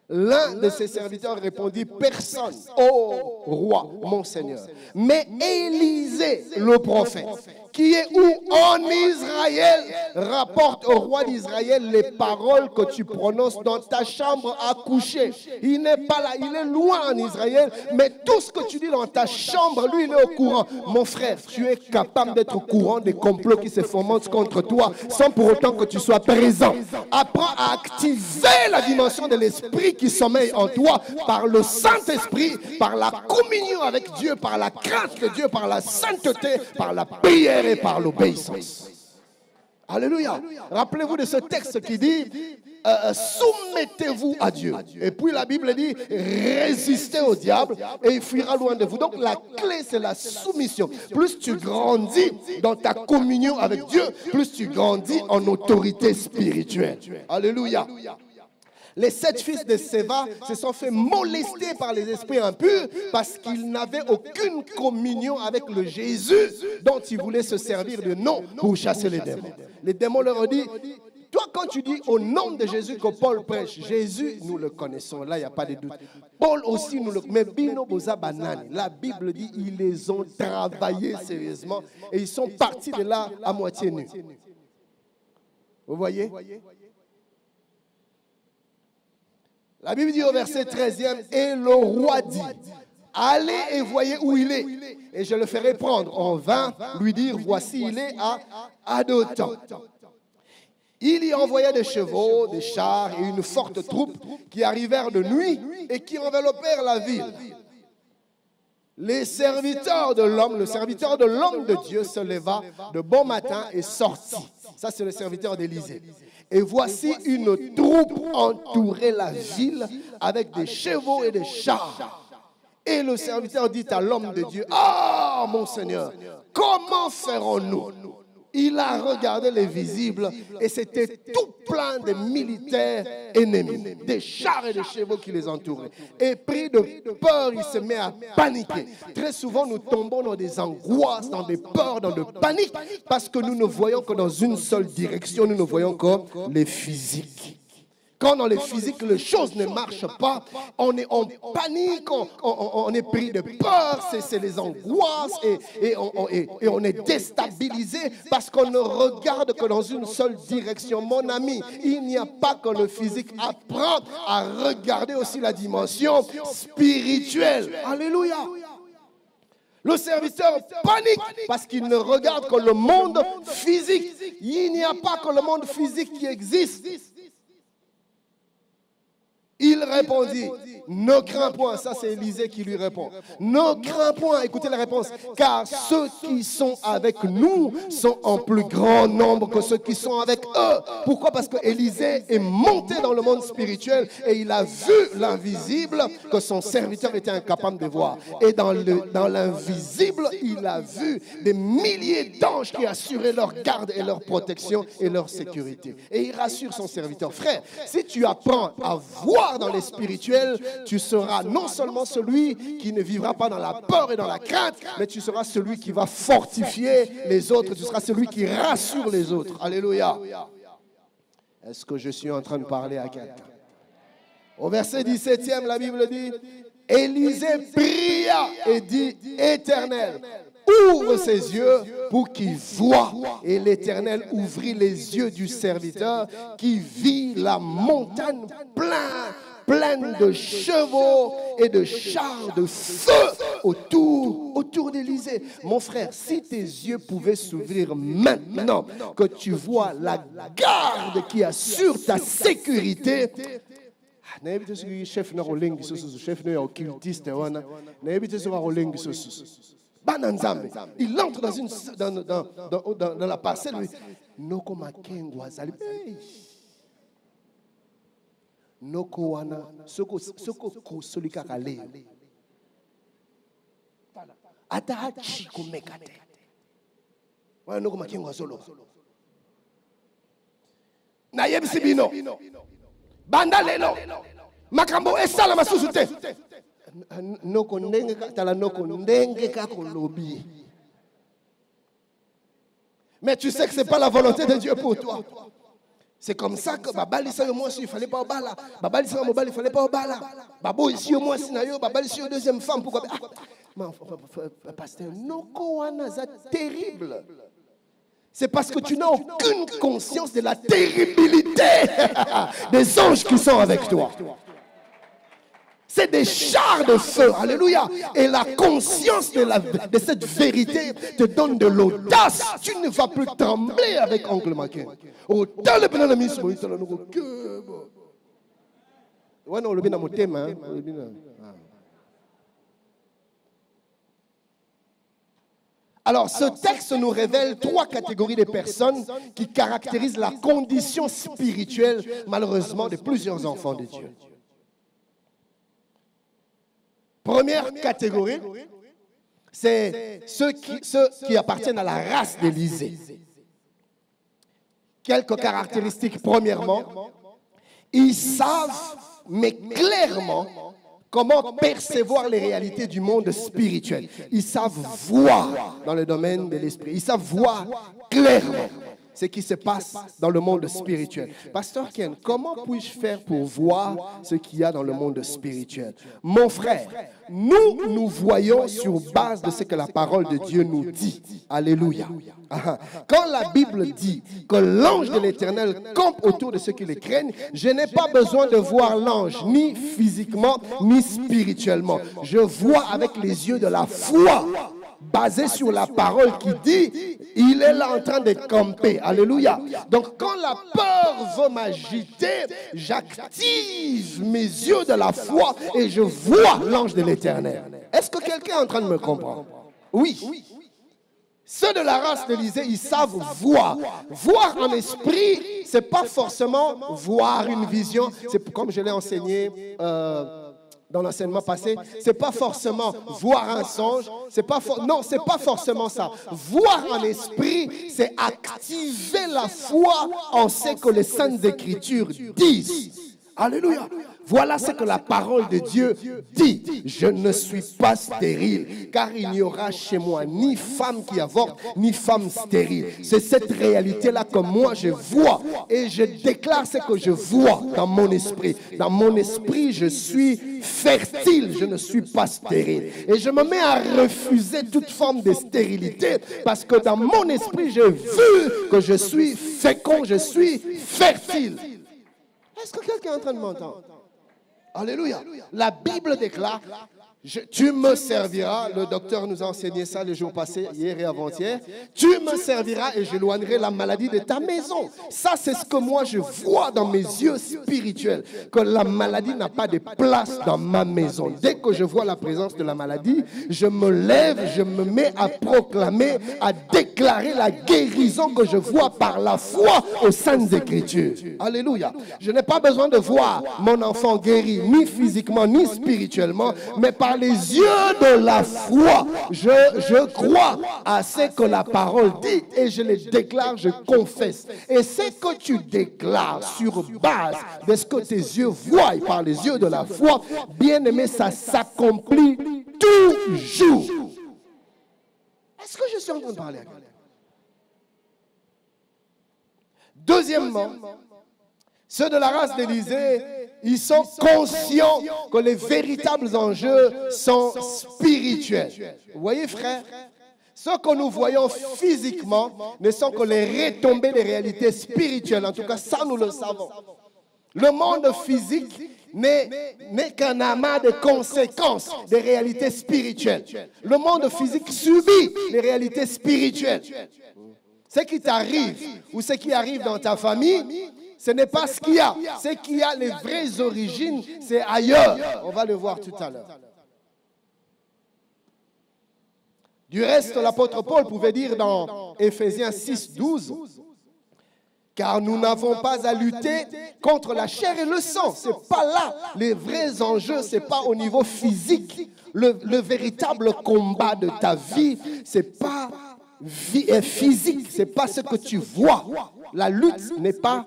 L'un de ses serviteurs répondit, « Personne, ô roi, mon Seigneur, mais Élisée, le prophète, qui est où en Israël, rapporte au roi d'Israël les paroles que tu prononces dans ta chambre à coucher. Il n'est pas là, il est loin en Israël, mais tout ce que tu dis dans ta chambre, lui, il est au courant. Mon frère, tu es capable d'être au courant des complots qui se fomentent contre toi, sans pour autant que tu sois présent. Apprends à activer la dimension de l'esprit qui sommeille en toi par le Saint-Esprit, par la communion avec Dieu, par la crainte de Dieu, par la sainteté, par la prière et par l'obéissance. Alléluia. Rappelez-vous de ce texte qui dit soumettez-vous à Dieu. Et puis la Bible dit résistez au diable et il fuira loin de vous. Donc la clé c'est la soumission. Plus tu grandis dans ta communion avec Dieu, plus tu grandis en autorité spirituelle. Alléluia. Les 7 fils de Séva se sont fait molester par les esprits impurs parce qu'ils n'avaient aucune communion avec le Jésus dont ils voulaient se servir de nom pour chasser les démons. Les démons leur ont dit, toi quand tu dis au nom de Jésus que Paul prêche, Jésus, nous le connaissons, là il n'y a pas de doute. Paul aussi, nous le connaissons. Mais Bino Boza Banani, la Bible dit, ils les ont travaillés sérieusement et ils sont partis de là à moitié nus. Vous voyez ? La Bible dit au verset 13e, et le roi dit, allez et voyez où il est, et je le ferai prendre. On vint lui dire, voici il est à Dothan. Il y envoya des chevaux, des chars et une forte troupe qui arrivèrent de nuit et qui enveloppèrent la ville. Les serviteurs de l'homme, le serviteur de l'homme de Dieu se leva de bon matin et sortit. Ça, c'est le serviteur d'Élisée. Et voici une troupe entourait la ville avec des chevaux et des chars. Et le serviteur dit à l'homme de Dieu, « Ah, mon Seigneur, comment ferons-nous » Il a regardé les visibles et c'était tout plein de militaires ennemis, des chars et des chevaux qui les entouraient. Et pris de peur, il se met à paniquer. Très souvent, nous tombons dans des angoisses, dans des peurs, dans de panique, parce que nous ne voyons que dans une seule direction, nous ne voyons que les physiques. Quand dans les physiques, les choses ne marchent pas, on est en panique, on est pris de peur, c'est les angoisses et on est déstabilisé parce qu'on ne regarde que dans une seule direction. Mon ami, il n'y a pas que le physique. Apprends à regarder aussi la dimension spirituelle. Alléluia. Le serviteur panique parce qu'il ne regarde que le monde physique. Il n'y a pas que le monde physique qui existe. Il répondit, ne crains point, ça c'est Élisée qui lui répond, ne crains point, écoutez la réponse, car ceux qui sont avec nous sont en plus grand nombre que ceux qui sont avec eux. Pourquoi? Parce que Élisée est monté dans le monde spirituel et il a vu l'invisible que son serviteur était incapable de voir. Et dans l'invisible, il a vu des milliers d'anges qui assuraient leur garde et leur protection et leur sécurité. Et il rassure son serviteur, frère, si tu apprends à voir dans les spirituels, tu seras non seulement celui qui ne vivra pas dans la peur et dans la crainte, mais tu seras celui qui va fortifier les autres, tu seras celui qui rassure les autres. Alléluia. Est-ce que je suis en train de parler à quelqu'un? Au verset 17e, la Bible dit, Élisée pria et dit, Éternel, ouvre ses yeux pour qu'il voie. Et l'Éternel ouvrit les yeux du serviteur qui vit la montagne pleine de chevaux et de chars de feu autour d'Élisée. Mon frère, si tes yeux pouvaient s'ouvrir maintenant, que tu vois la garde qui assure ta sécurité, chef il entre dans la parcelle. Noko makengwa zali. Noko wana soko kosolika kale. Ata chiko mekate. Wana noko makengo solo. Na yebisi bino. Banda lelo. Makambo esala masusu te. Noko ndenge tala noko ndenge kako lobi. Mais tu sais que ce n'est pas la volonté de Dieu pour toi. C'est comme ça que Babali sa yo moi il fallait pas au bala. Babali sa mobile il fallait pas au bala. Babo ici au moins sinayo Babali ici deuxième femme pourquoi pasteur noko wana za terrible. C'est parce que tu n'as aucune conscience de la terribilité des anges qui sont avec toi. C'est des chars de feu. Alléluia. Et la conscience de cette vérité te donne de l'audace. Tu ne vas plus trembler avec Oncle Maquin. Autant le pénal de mismo, il te l'a nouveau que. Ouais, non, le bien dans mon thème. Alors, ce texte nous révèle 3 catégories de personnes qui caractérisent la condition spirituelle, malheureusement, de plusieurs enfants de Dieu. Première catégorie, c'est ceux qui appartiennent à la race d'Élisée. Quelques caractéristiques. Premièrement, ils savent, mais clairement, comment percevoir les réalités du monde spirituel. Ils savent voir dans le domaine de l'esprit. Ils savent voir clairement ce qui se passe dans le monde spirituel. Pasteur Ken, comment puis-je faire pour voir ce qu'il y a dans le monde spirituel? Mon frère, nous voyons sur base de ce que la parole de Dieu nous dit. Alléluia. Quand la Bible dit que l'ange de l'Éternel campe autour de ceux qui le craignent, je n'ai pas besoin de voir l'ange, ni physiquement, ni spirituellement. Je vois avec les yeux de la foi, basé sur la parole qui dit, il est là en train de camper. Alléluia. Donc quand la peur veut m'agiter, j'active mes yeux de la foi et je vois l'ange de l'Éternel. Est-ce que quelqu'un est en train de me comprendre? Oui. Ceux de la race d'Élisée, ils savent voir. Voir en esprit, ce n'est pas forcément voir une vision. C'est comme je l'ai enseigné dans l'enseignement passé, c'est pas forcément voir un songe, non, c'est pas forcément ça. Voir en esprit, c'est activer la foi en ce que les Saintes Écritures disent. Alléluia. Voilà ce que la parole de Dieu dit. Je ne suis pas stérile, car il n'y aura chez moi ni femme qui avorte, ni femme stérile. C'est cette réalité-là que moi je vois. Et je déclare ce que je vois dans mon esprit. Dans mon esprit, je suis fertile, je ne suis pas stérile. Et je me mets à refuser toute forme de stérilité, parce que dans mon esprit, j'ai vu que je suis fécond, je suis fertile. Est-ce que quelqu'un est en train de m'entendre? Alléluia. La Bible déclare, tu me serviras, le docteur nous a enseigné ça le jour passé, hier et avant-hier, tu me serviras et j'éloignerai la maladie de ta maison. Ça, c'est ce que moi je vois dans mes yeux spirituels, que la maladie n'a pas de place dans ma maison. Dès que je vois la présence de la maladie, je me lève, je me mets à proclamer, à déclarer la guérison que je vois par la foi aux Saintes Écritures. Alléluia. Je n'ai pas besoin de voir mon enfant guéri, ni physiquement, ni spirituellement, mais par les yeux de la foi, je crois à ce que la parole dit et je le déclare, je confesse. Et ce que tu déclares sur base de ce que tes yeux voient par les yeux de la foi, bien aimé, ça s'accomplit toujours. Est-ce que je suis en train de parler à quelqu'un? Deuxièmement, ceux de la race d'Élisée, ils sont conscients que les véritables enjeux sont spirituels. Vous voyez, frère, ce que nous voyons physiquement ne sont que les retombées des réalités spirituelles. En tout cas, ça, nous le savons. Le monde physique n'est qu'un amas de conséquences des réalités spirituelles. Le monde physique subit les réalités spirituelles. Ce qui t'arrive ou ce qui arrive dans ta famille, ce n'est pas ce qu'il y a. Ce qui a les vraies origines, c'est ailleurs. On va le voir tout à l'heure. Du reste, l'apôtre Paul pouvait dire dans Éphésiens 6, 12 Car nous n'avons pas à lutter contre la chair et le sang. Ce n'est pas là les vrais enjeux, ce n'est pas au niveau physique. Le véritable combat de ta vie, ce n'est pas physique, ce n'est pas ce que tu vois. La lutte n'est pas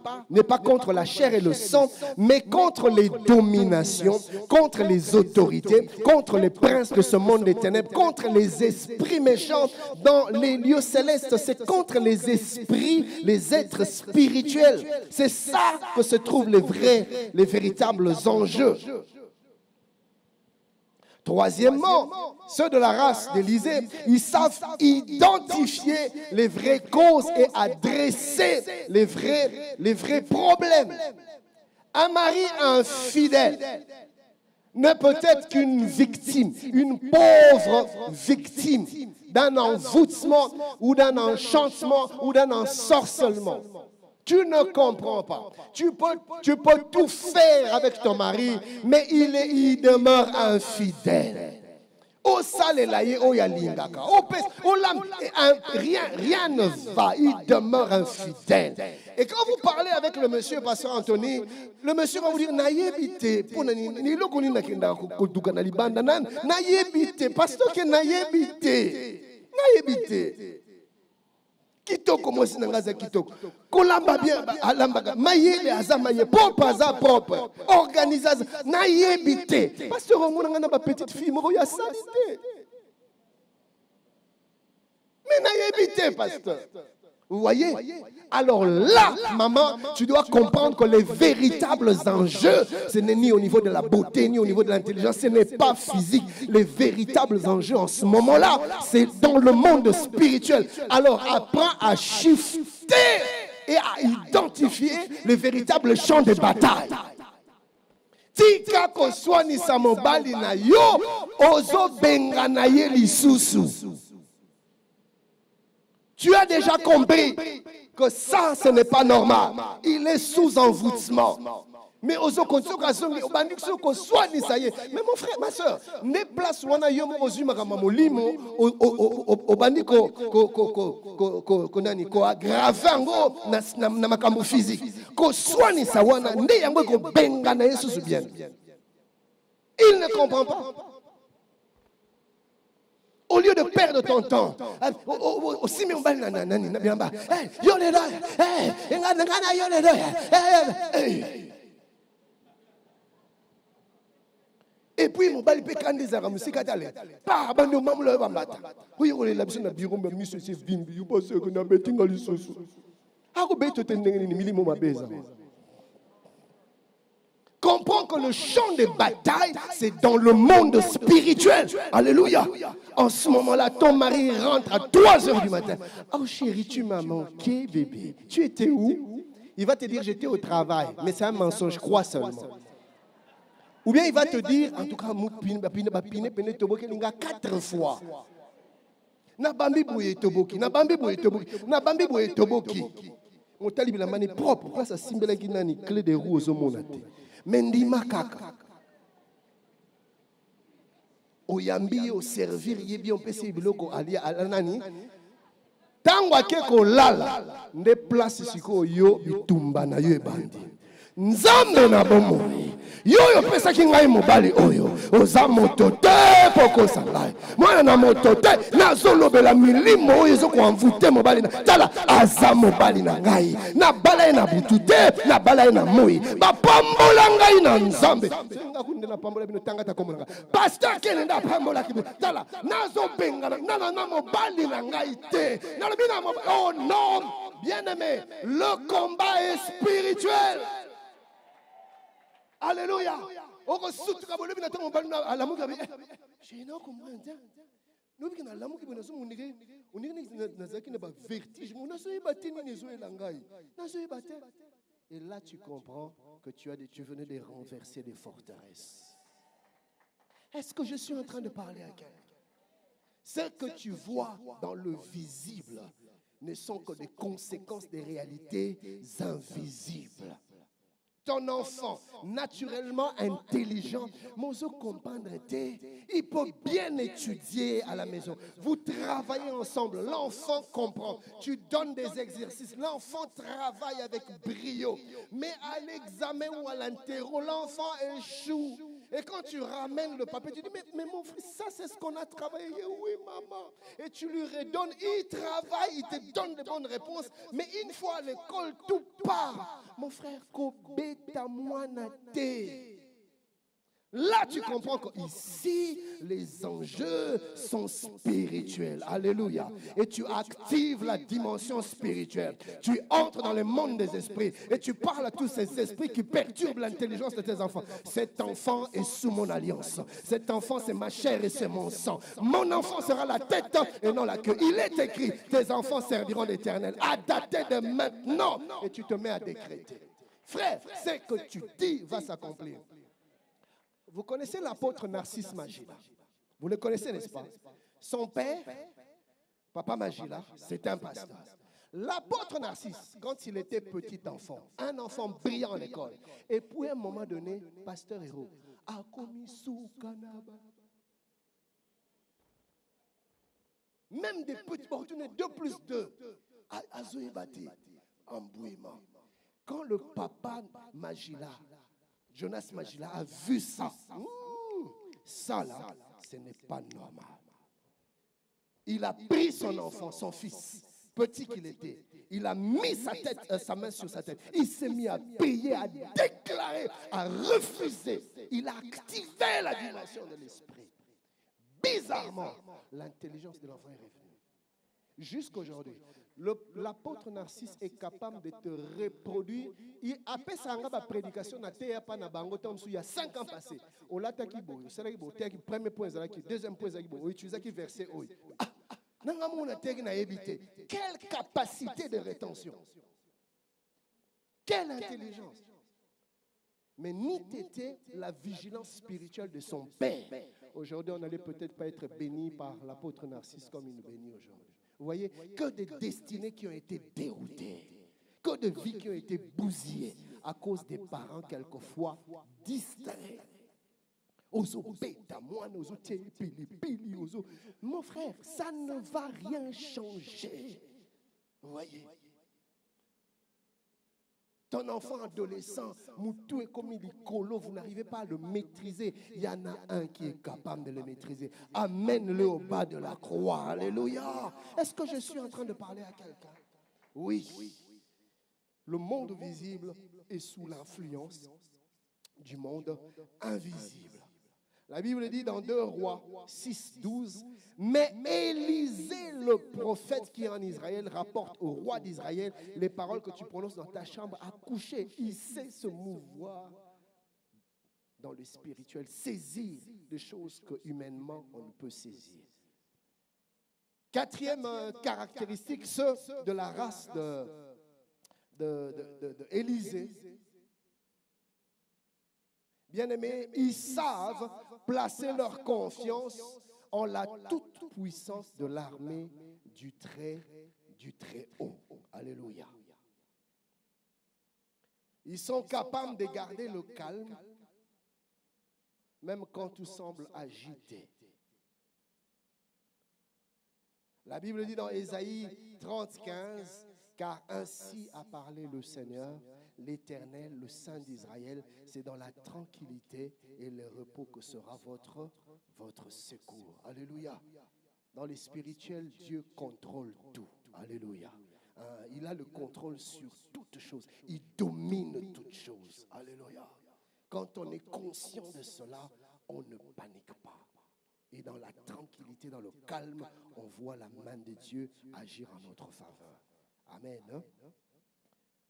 contre la chair et le sang, mais contre les dominations, contre les autorités, contre les princes de ce monde des ténèbres, contre les esprits méchants dans les lieux célestes. C'est contre les esprits, les êtres spirituels. C'est ça que se trouvent les véritables enjeux. Troisièmement, ceux de la race d'Élisée, ils savent identifier les vraies causes et adresser les vrais problèmes. Un mari infidèle n'est peut-être qu'une victime, une pauvre victime d'un envoûtement ou d'un enchantement ou d'un ensorcellement. Tu ne comprends pas. Tu peux tout faire avec ton mari, mais il demeure infidèle. Rien ne va, il demeure infidèle. Et quand vous parlez avec le monsieur, pasteur Anthony, le monsieur va vous dire, naïbité, pasteur que naïbité. Kitoko mosi nangaza kitoko. Kolamba bien alamba mayele azamaye propre aza propre. Organisation naïbité. Pasteur ngona na ba petite fille moko ya salité. Mais naïbité pasteur. Vous voyez? Alors là, maman, tu dois comprendre que les véritables enjeux, ce n'est ni au niveau de la beauté, ni au niveau de l'intelligence, ce n'est pas physique. Les véritables enjeux en ce moment-là, c'est dans le monde spirituel. Alors apprends à shifter et à identifier les véritables champs de bataille. Tika ko swani sa mobali na yo, ozo benga na ye lisusu. Tu as déjà compris que ça, ce n'est pas normal. Il est sous envoûtement. Mais mais mon frère, ma soeur, ne place wana yo ozuma kama molimo obandi ko aggravango na makambo physique. Ko swani sa wana nde yango ko benga na Yesu bien. Il ne comprend pas. Au lieu de perdre ton temps, et puis mon bali peut candidat à musique atale. Pas abandonner maman le bambata. Oui, on est là sur le bureau mais monsieur c'est vimbi, you pense que na betinga lisoso. Ako beto tendenge ni milimo mabeza. Comprends que le champ de bataille, c'est dans le monde spirituel. Alléluia. En ce moment-là, ton mari rentre à 3 heures du matin. Oh chérie, tu m'as manqué, bébé. Tu étais où? Il va te dire, j'étais au travail. Mais c'est un mensonge, crois seulement. Ou bien il va te dire, en tout cas, 4 fois. Nabambi bouye toboki, nabambi bouye toboki, nabambi bouye toboki. Mon talib la manie propre. Pourquoi ça simbela qui n'a ni clé de roue aux monate? Mendima kaka. Oyambi au servir yebi on peut se biloko alia alanani. Tangwa keko lala. Ne place siko yo bitumba na yo ebandi. Nzambe na bomo. Yo pesa kingai mobali oyo. Oza motote poko sangai. Mwana na motote na zolobela milimo oyo zo ko envoûter mobali na. Tala aza mobali na ngai. Na bala na butute, na bala na moi. Ba pambola ngai na Nzambe. Senga kunde na pambola bino tangata komona. Pasteur kenenda pambola kibi. Tala nazo benga na mobali na ngai te. Na bina mobali. Oh non, bien-aimé, le combat est spirituel. Alléluia. Et là, tu comprends que tu venais de renverser des forteresses. Est-ce que je suis en train de parler à quelqu'un? Ce que tu vois dans le visible ne sont que des conséquences des réalités invisibles. ton enfant, naturellement intelligent, mozo comprendre, il peut bien étudier à la maison. Vous travaillez ensemble, l'enfant comprend. Tu donnes des exercices, l'enfant travaille avec brio. Mais à l'examen ou à l'interro, l'enfant échoue. Et quand tu ramènes le papier, tu dis, mais mon fils, ça c'est ce qu'on a travaillé. Oui, maman. Et tu lui redonnes, il travaille, il te donne de bonnes réponses. Mais une fois à l'école, tout part. Mon frère, kobeta mwana te. Là, tu comprends qu'ici, les enjeux sont spirituels. Alléluia. Et tu actives la dimension spirituelle. Tu entres dans le monde des esprits et tu parles à tous ces esprits qui perturbent l'intelligence de tes enfants. Cet enfant est sous mon alliance. Cet enfant, c'est ma chair et c'est mon sang. Mon enfant sera la tête et non la queue. Il est écrit, tes enfants serviront l'Éternel. À dater de maintenant. Et tu te mets à décréter. Frère, ce que tu dis va s'accomplir. Vous connaissez l'apôtre Narcisse Magila? Vous le connaissez, n'est-ce pas? Son père, Papa Magila, c'est un pasteur. L'apôtre Narcisse, quand il était petit enfant, un enfant brillant à l'école, et puis à un moment donné, pasteur Héros, a commis sous Kanaba. Même des petits opportunités, 2+2, à Zoébati, en bouillement. Quand le papa Magila, Jonas Magila a vu ça. Ça là, ce n'est pas normal. Il a pris son enfant, son fils, petit qu'il était. Il a mis sa main sur sa tête. Il s'est mis à prier, à déclarer, à refuser. Il a activé la dimension de l'esprit. Bizarrement, l'intelligence de l'enfant est revenue. Jusqu'aujourd'hui, l'apôtre Narcisse est capable de te reproduire. Il a fait sa prédication il y a 5 ans passés. Premier point, deuxième point, verset. Quelle capacité de rétention. Quelle intelligence. Mais ni t'était la vigilance spirituelle de son père. Aujourd'hui, on n'allait peut-être pas être béni par l'apôtre Narcisse comme il nous bénit aujourd'hui. Vous voyez, que des destinées qui ont été déroutées, que de vies qui ont été bousillées à cause des parents quelquefois distraits. Mon frère, ça ne va rien changer. Vous voyez? Ton enfant adolescent, Moutou et comme il est colo, vous n'arrivez pas à le maîtriser. Il y en a un qui est capable de le maîtriser. Amène-le au bas de la croix. Alléluia. Est-ce que je suis en train de parler à quelqu'un? Oui. Le monde visible est sous l'influence du monde invisible. La Bible dit dans 2 Rois 6:12, mais Élisée, le prophète qui est en Israël, rapporte au roi d'Israël les paroles que tu prononces dans ta chambre à coucher. Il sait se mouvoir dans le spirituel, saisir des choses que humainement on ne peut saisir. 4e caractéristique, ceux de la race d'Élisée. Bien-aimés, ils savent placer leur confiance en la toute-puissance de l'armée du Très-Haut. Alléluia. Ils sont capables de garder le calme, même quand tout semble agité. La Bible dit dans Ésaïe 30:15, car ainsi a parlé le Seigneur, l'Éternel, le Saint d'Israël, c'est dans la tranquillité et le repos que sera votre secours. Alléluia. Dans les spirituels, Dieu contrôle tout. Alléluia. Il a le contrôle sur toutes choses. Il domine toutes choses. Alléluia. Quand on est conscient de cela, on ne panique pas. Et dans la tranquillité, dans le calme, on voit la main de Dieu agir en notre faveur. Amen.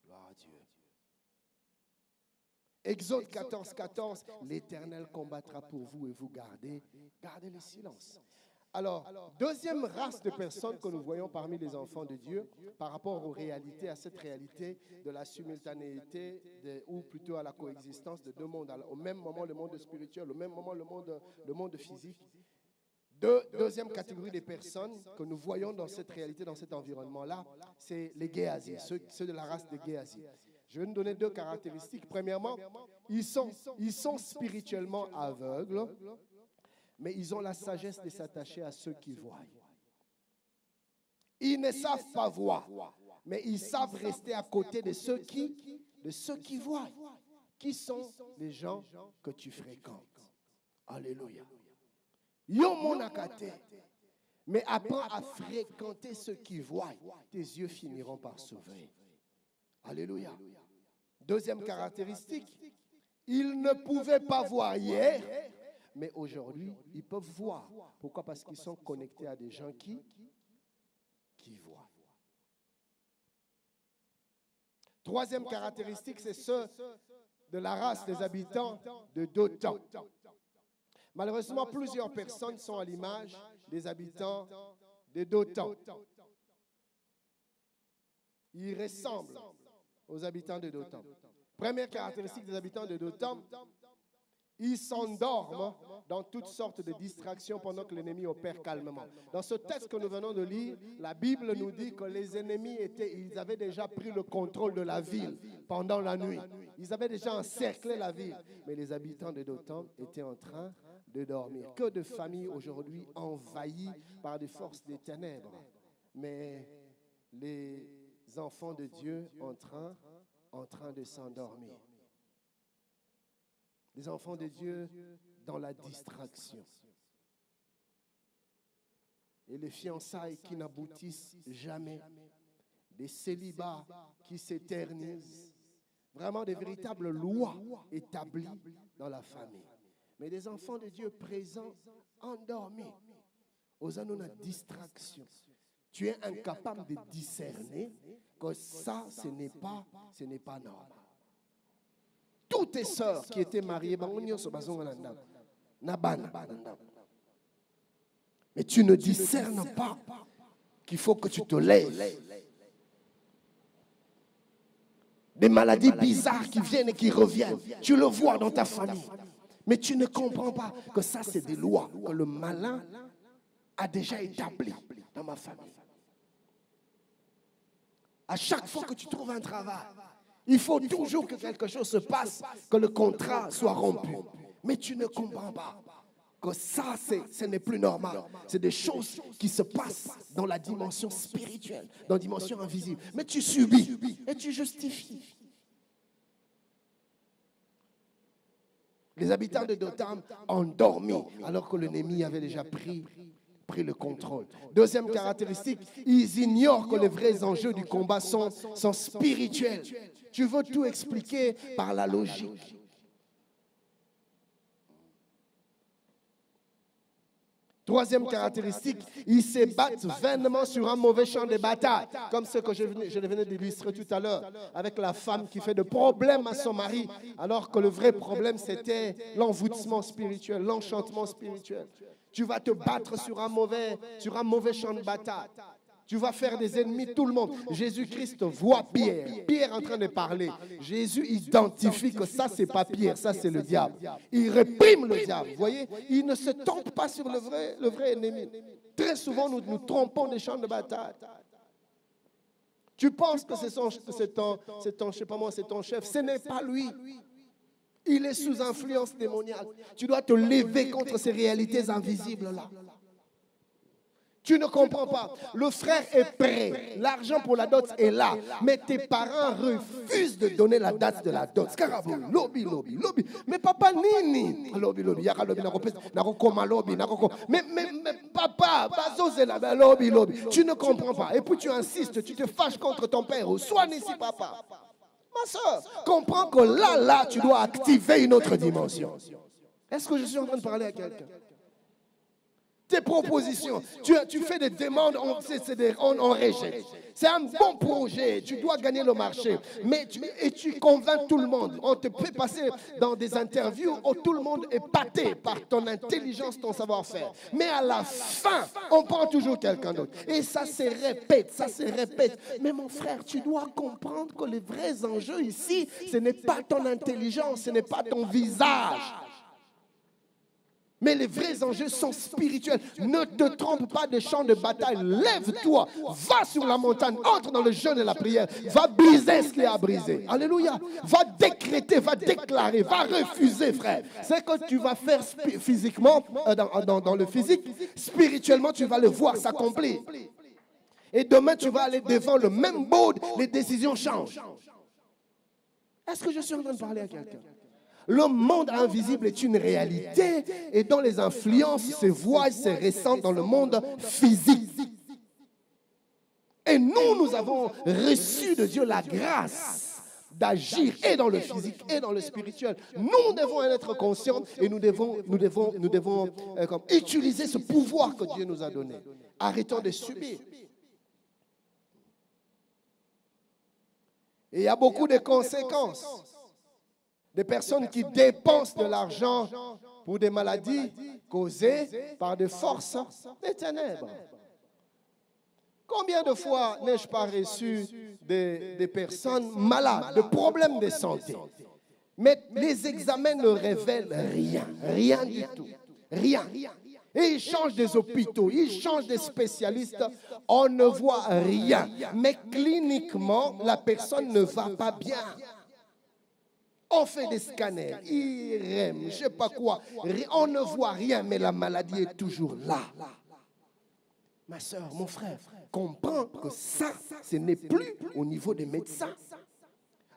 Gloire à Dieu. Exode 14:14, l'Éternel combattra pour vous et vous gardez le silence. Alors, deuxième race de personnes que nous voyons parmi les enfants de Dieu, par rapport aux réalités, à cette réalité de la simultanéité, ou plutôt à la coexistence de deux mondes, au même moment le monde spirituel, au même moment le monde physique. Deuxième catégorie de personnes que nous voyons dans cette réalité, dans cet environnement-là, c'est les Géasi, ceux de la race des Géasi. Je vais nous donner 2 caractéristiques. Premièrement, ils sont spirituellement aveugles, mais ils ont la sagesse de s'attacher à ceux qui voient. Ils ne savent pas voir, mais ils savent rester à côté de ceux qui voient. Qui sont les gens que tu fréquentes? Alléluia. Yo monakate. Mais apprends à fréquenter ceux qui voient. Tes yeux finiront par s'ouvrir. Alléluia. Deuxième caractéristique, ils ne pouvaient pas voir hier, mais aujourd'hui, ils peuvent voir. Pourquoi? Parce qu'ils sont connectés à des gens qui voient. Troisième caractéristique, c'est ceux de la race des habitants de Dothan. Malheureusement, plusieurs personnes sont à l'image des habitants de Dothan. Ils ressemblent aux habitants de Dothan. Première caractéristique des habitants de Dothan, ils s'endorment dans toutes sortes de distractions pendant que l'ennemi opère calmement. Dans ce texte que nous venons de lire, la Bible nous dit que les ennemis ils avaient déjà pris le contrôle de la ville pendant la nuit. Ils avaient déjà encerclé la ville. Mais les habitants de Dothan étaient en train de dormir. Que de familles aujourd'hui envahies par des forces des ténèbres. Mais les enfants de Dieu en train de s'endormir. Les enfants de Dieu dans la distraction. Et les fiançailles qui n'aboutissent jamais. Des célibats qui s'éternisent. Vraiment des véritables lois établies dans la famille. Mais des enfants de Dieu présents, endormis. Aux années de distraction. Tu es incapable de discerner que ça, ce n'est pas normal. Toutes tes sœurs qui étaient mariées, mais tu ne discernes pas qu'il faut que tu te lèves. Des maladies bizarres qui viennent et qui reviennent. Tu le vois dans ta famille. Mais tu ne comprends pas que ça, c'est des lois que le malin a déjà établies dans ma famille. À chaque fois que tu trouves un travail, il faut toujours que quelque chose se passe, que le contrat soit rompu. Mais tu ne comprends pas que ça, ce n'est plus normal. C'est des choses qui se passent dans la dimension spirituelle, dans la dimension invisible. Mais tu subis et tu justifies. Les habitants de Dothan ont dormi alors que l'ennemi avait déjà pris le contrôle. Deuxième caractéristique, ils ignorent que les vrais enjeux du combat sont spirituels. Tu veux tout expliquer par la logique. Troisième caractéristique, ils se battent vainement sur un mauvais champ de bataille, comme ce que je venais d'illustrer tout à l'heure, avec la femme qui fait de problèmes à son mari, alors que le vrai problème, c'était l'envoûtement spirituel, l'enchantement spirituel. Tu vas te battre sur un mauvais champ de bataille. Tu vas faire des ennemis, tout le monde. Jésus-Christ voit Pierre. Pierre en train de parler. Jésus identifie que ça, c'est pas Pierre, ça, c'est le diable. Il réprime le diable. Vous voyez, il ne se trompe pas sur le vrai ennemi. Très souvent, nous nous trompons des champs de bataille. Tu penses que c'est ton chef. Ce n'est pas lui. Il est sous influence démoniaque. Tu dois te lever contre ces réalités invisibles-là. Tu ne comprends pas. Le frère est prêt. L'argent pour la dot est là. Mais tes parents refusent de donner la date de la dot. Lobby. Mais papa, nini. Lobby. Mais papa, lobby. Tu ne comprends pas. Et puis tu insistes, tu te fâches contre ton père. Sois ici, papa. Ma soeur, comprends que là, tu dois activer une autre dimension. Est-ce que je suis en train de parler à quelqu'un? Tes propositions, tu fais des demandes, on rejette. C'est un bon projet, tu dois gagner le marché. Mais tu convaincs tout le monde. On te fait passer dans des interviews où tout le monde est pâté par ton intelligence, ton savoir-faire. Mais à la fin, on prend toujours quelqu'un d'autre. Et ça se répète. Mais mon frère, tu dois comprendre que les vrais enjeux ici, ce n'est pas ton intelligence, ce n'est pas ton visage. Mais les vrais enjeux sont spirituels. Ne te trompe pas des champs de bataille. Lève-toi, va sur la montagne, entre dans le jeûne et la prière. Va briser ce qui est à briser. Alléluia. Va décréter, va déclarer, va refuser, frère. C'est que tu vas faire physiquement, dans le physique. Spirituellement, tu vas le voir s'accomplir. Et demain, tu vas aller devant le même board, les décisions changent. Est-ce que je suis en train de parler à quelqu'un? Le monde invisible est une réalité et dont les influences se voient, se ressentent dans le monde physique. Et nous avons reçu de Dieu la grâce d'agir et dans le physique et dans le spirituel. Nous devons en être conscients et nous devons utiliser ce pouvoir que Dieu nous a donné. Arrêtons de subir. Et il y a beaucoup de conséquences. Des personnes qui dépensent de l'argent pour des maladies causées par des forces des ténèbres. Combien de fois n'ai-je pas reçu des personnes malades, de problèmes de santé? Mais les examens ne révèlent rien du tout. Rien. Et ils changent des hôpitaux, ils changent des spécialistes, on ne voit rien. Mais cliniquement, la personne ne va pas bien. On fait des scanners, IRM, je ne sais pas quoi. On ne voit rien, mais la maladie est toujours là. Ma soeur, mon frère, comprends que ça, ce n'est plus au niveau des médecins.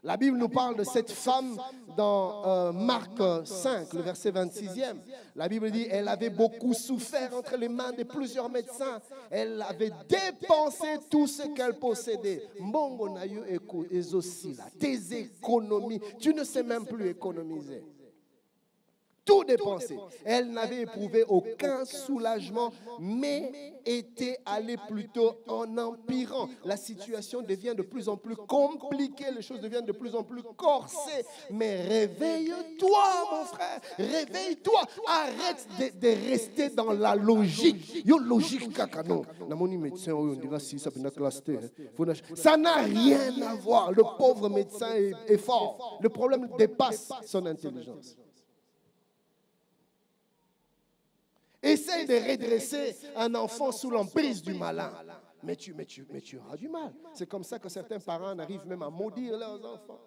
La Bible nous parle de cette femme dans Marc 5, le verset 26e. La Bible dit, elle avait beaucoup souffert entre les mains de plusieurs médecins. Elle avait dépensé tout ce qu'elle possédait. Tes économies, tu ne sais même plus économiser. Tout dépensé. Elle n'avait éprouvé aucun soulagement, mais était allée plutôt en empirant. La situation devient de plus en plus compliquée, les choses deviennent de plus en plus corsées. Mais réveille-toi, mon frère, réveille-toi. Arrête de rester dans la logique. Yo logique kaka non. Ça n'a rien à voir. Le pauvre médecin est fort. Le problème dépasse son intelligence. Essaye de redresser un enfant sous l'emprise du malin. Mais tu auras du mal. C'est comme ça que certains parents arrivent même à maudire leurs enfants.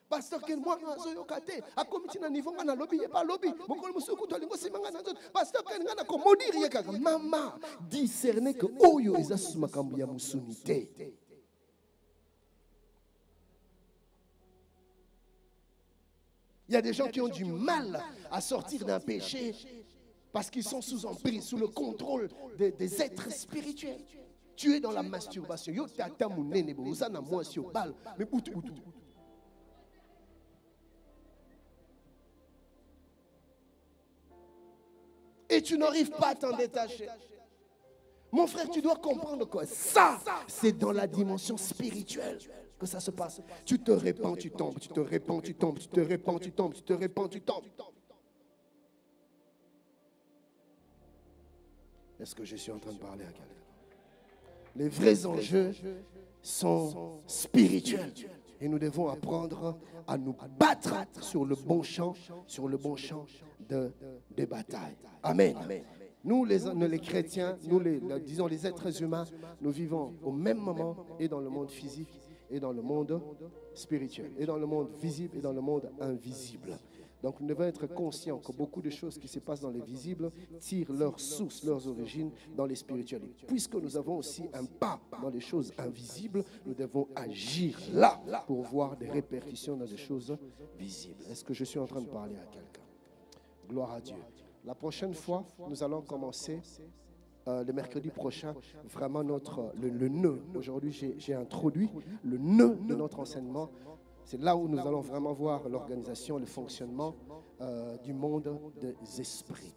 Pasteur ken moi zoyokate akomiti na niveau ngana lobby pas lobby mokolo musuku to lingo simanga na nzoto pasteur ken ngana ko maudire kaka mama discerner que oyo eza sous makambo ya musunité. Il y a des gens qui ont du mal à sortir d'un péché parce qu'ils sont sous emprise, sous le contrôle des êtres spirituels. Tu es dans la masturbation. Yo tata munene bo uzana mwasi yo bal mais butu. Et tu n'arrives pas à t'en détacher. Mon frère, tu dois comprendre que ça, c'est dans la dimension spirituelle que ça se passe. Tu te répands, tu tombes, tu te répands, tu tombes, tu te répands, tu tombes, tu te répands, tu tombes. Est-ce que je suis en train de parler à quelqu'un? Les vrais enjeux sont spirituels. Et nous devons apprendre à nous battre sur le bon champ de bataille. Amen. Nous, les chrétiens, disons les êtres humains, nous vivons au même moment et dans le monde physique et dans le monde spirituel, et dans le monde visible et dans le monde invisible. Donc nous devons être conscients que beaucoup de choses qui se passent dans les visibles tirent leur source, leurs origines dans les spirituels. Puisque nous avons aussi un pas dans les choses invisibles, nous devons agir là pour voir des répercussions dans les choses visibles. Est-ce que je suis en train de parler à quelqu'un? Gloire à Dieu. La prochaine fois, nous allons commencer le mercredi prochain, vraiment le nœud. Aujourd'hui, j'ai introduit le nœud de notre enseignement. C'est là où nous allons vraiment voir l'organisation, le fonctionnement du monde des esprits.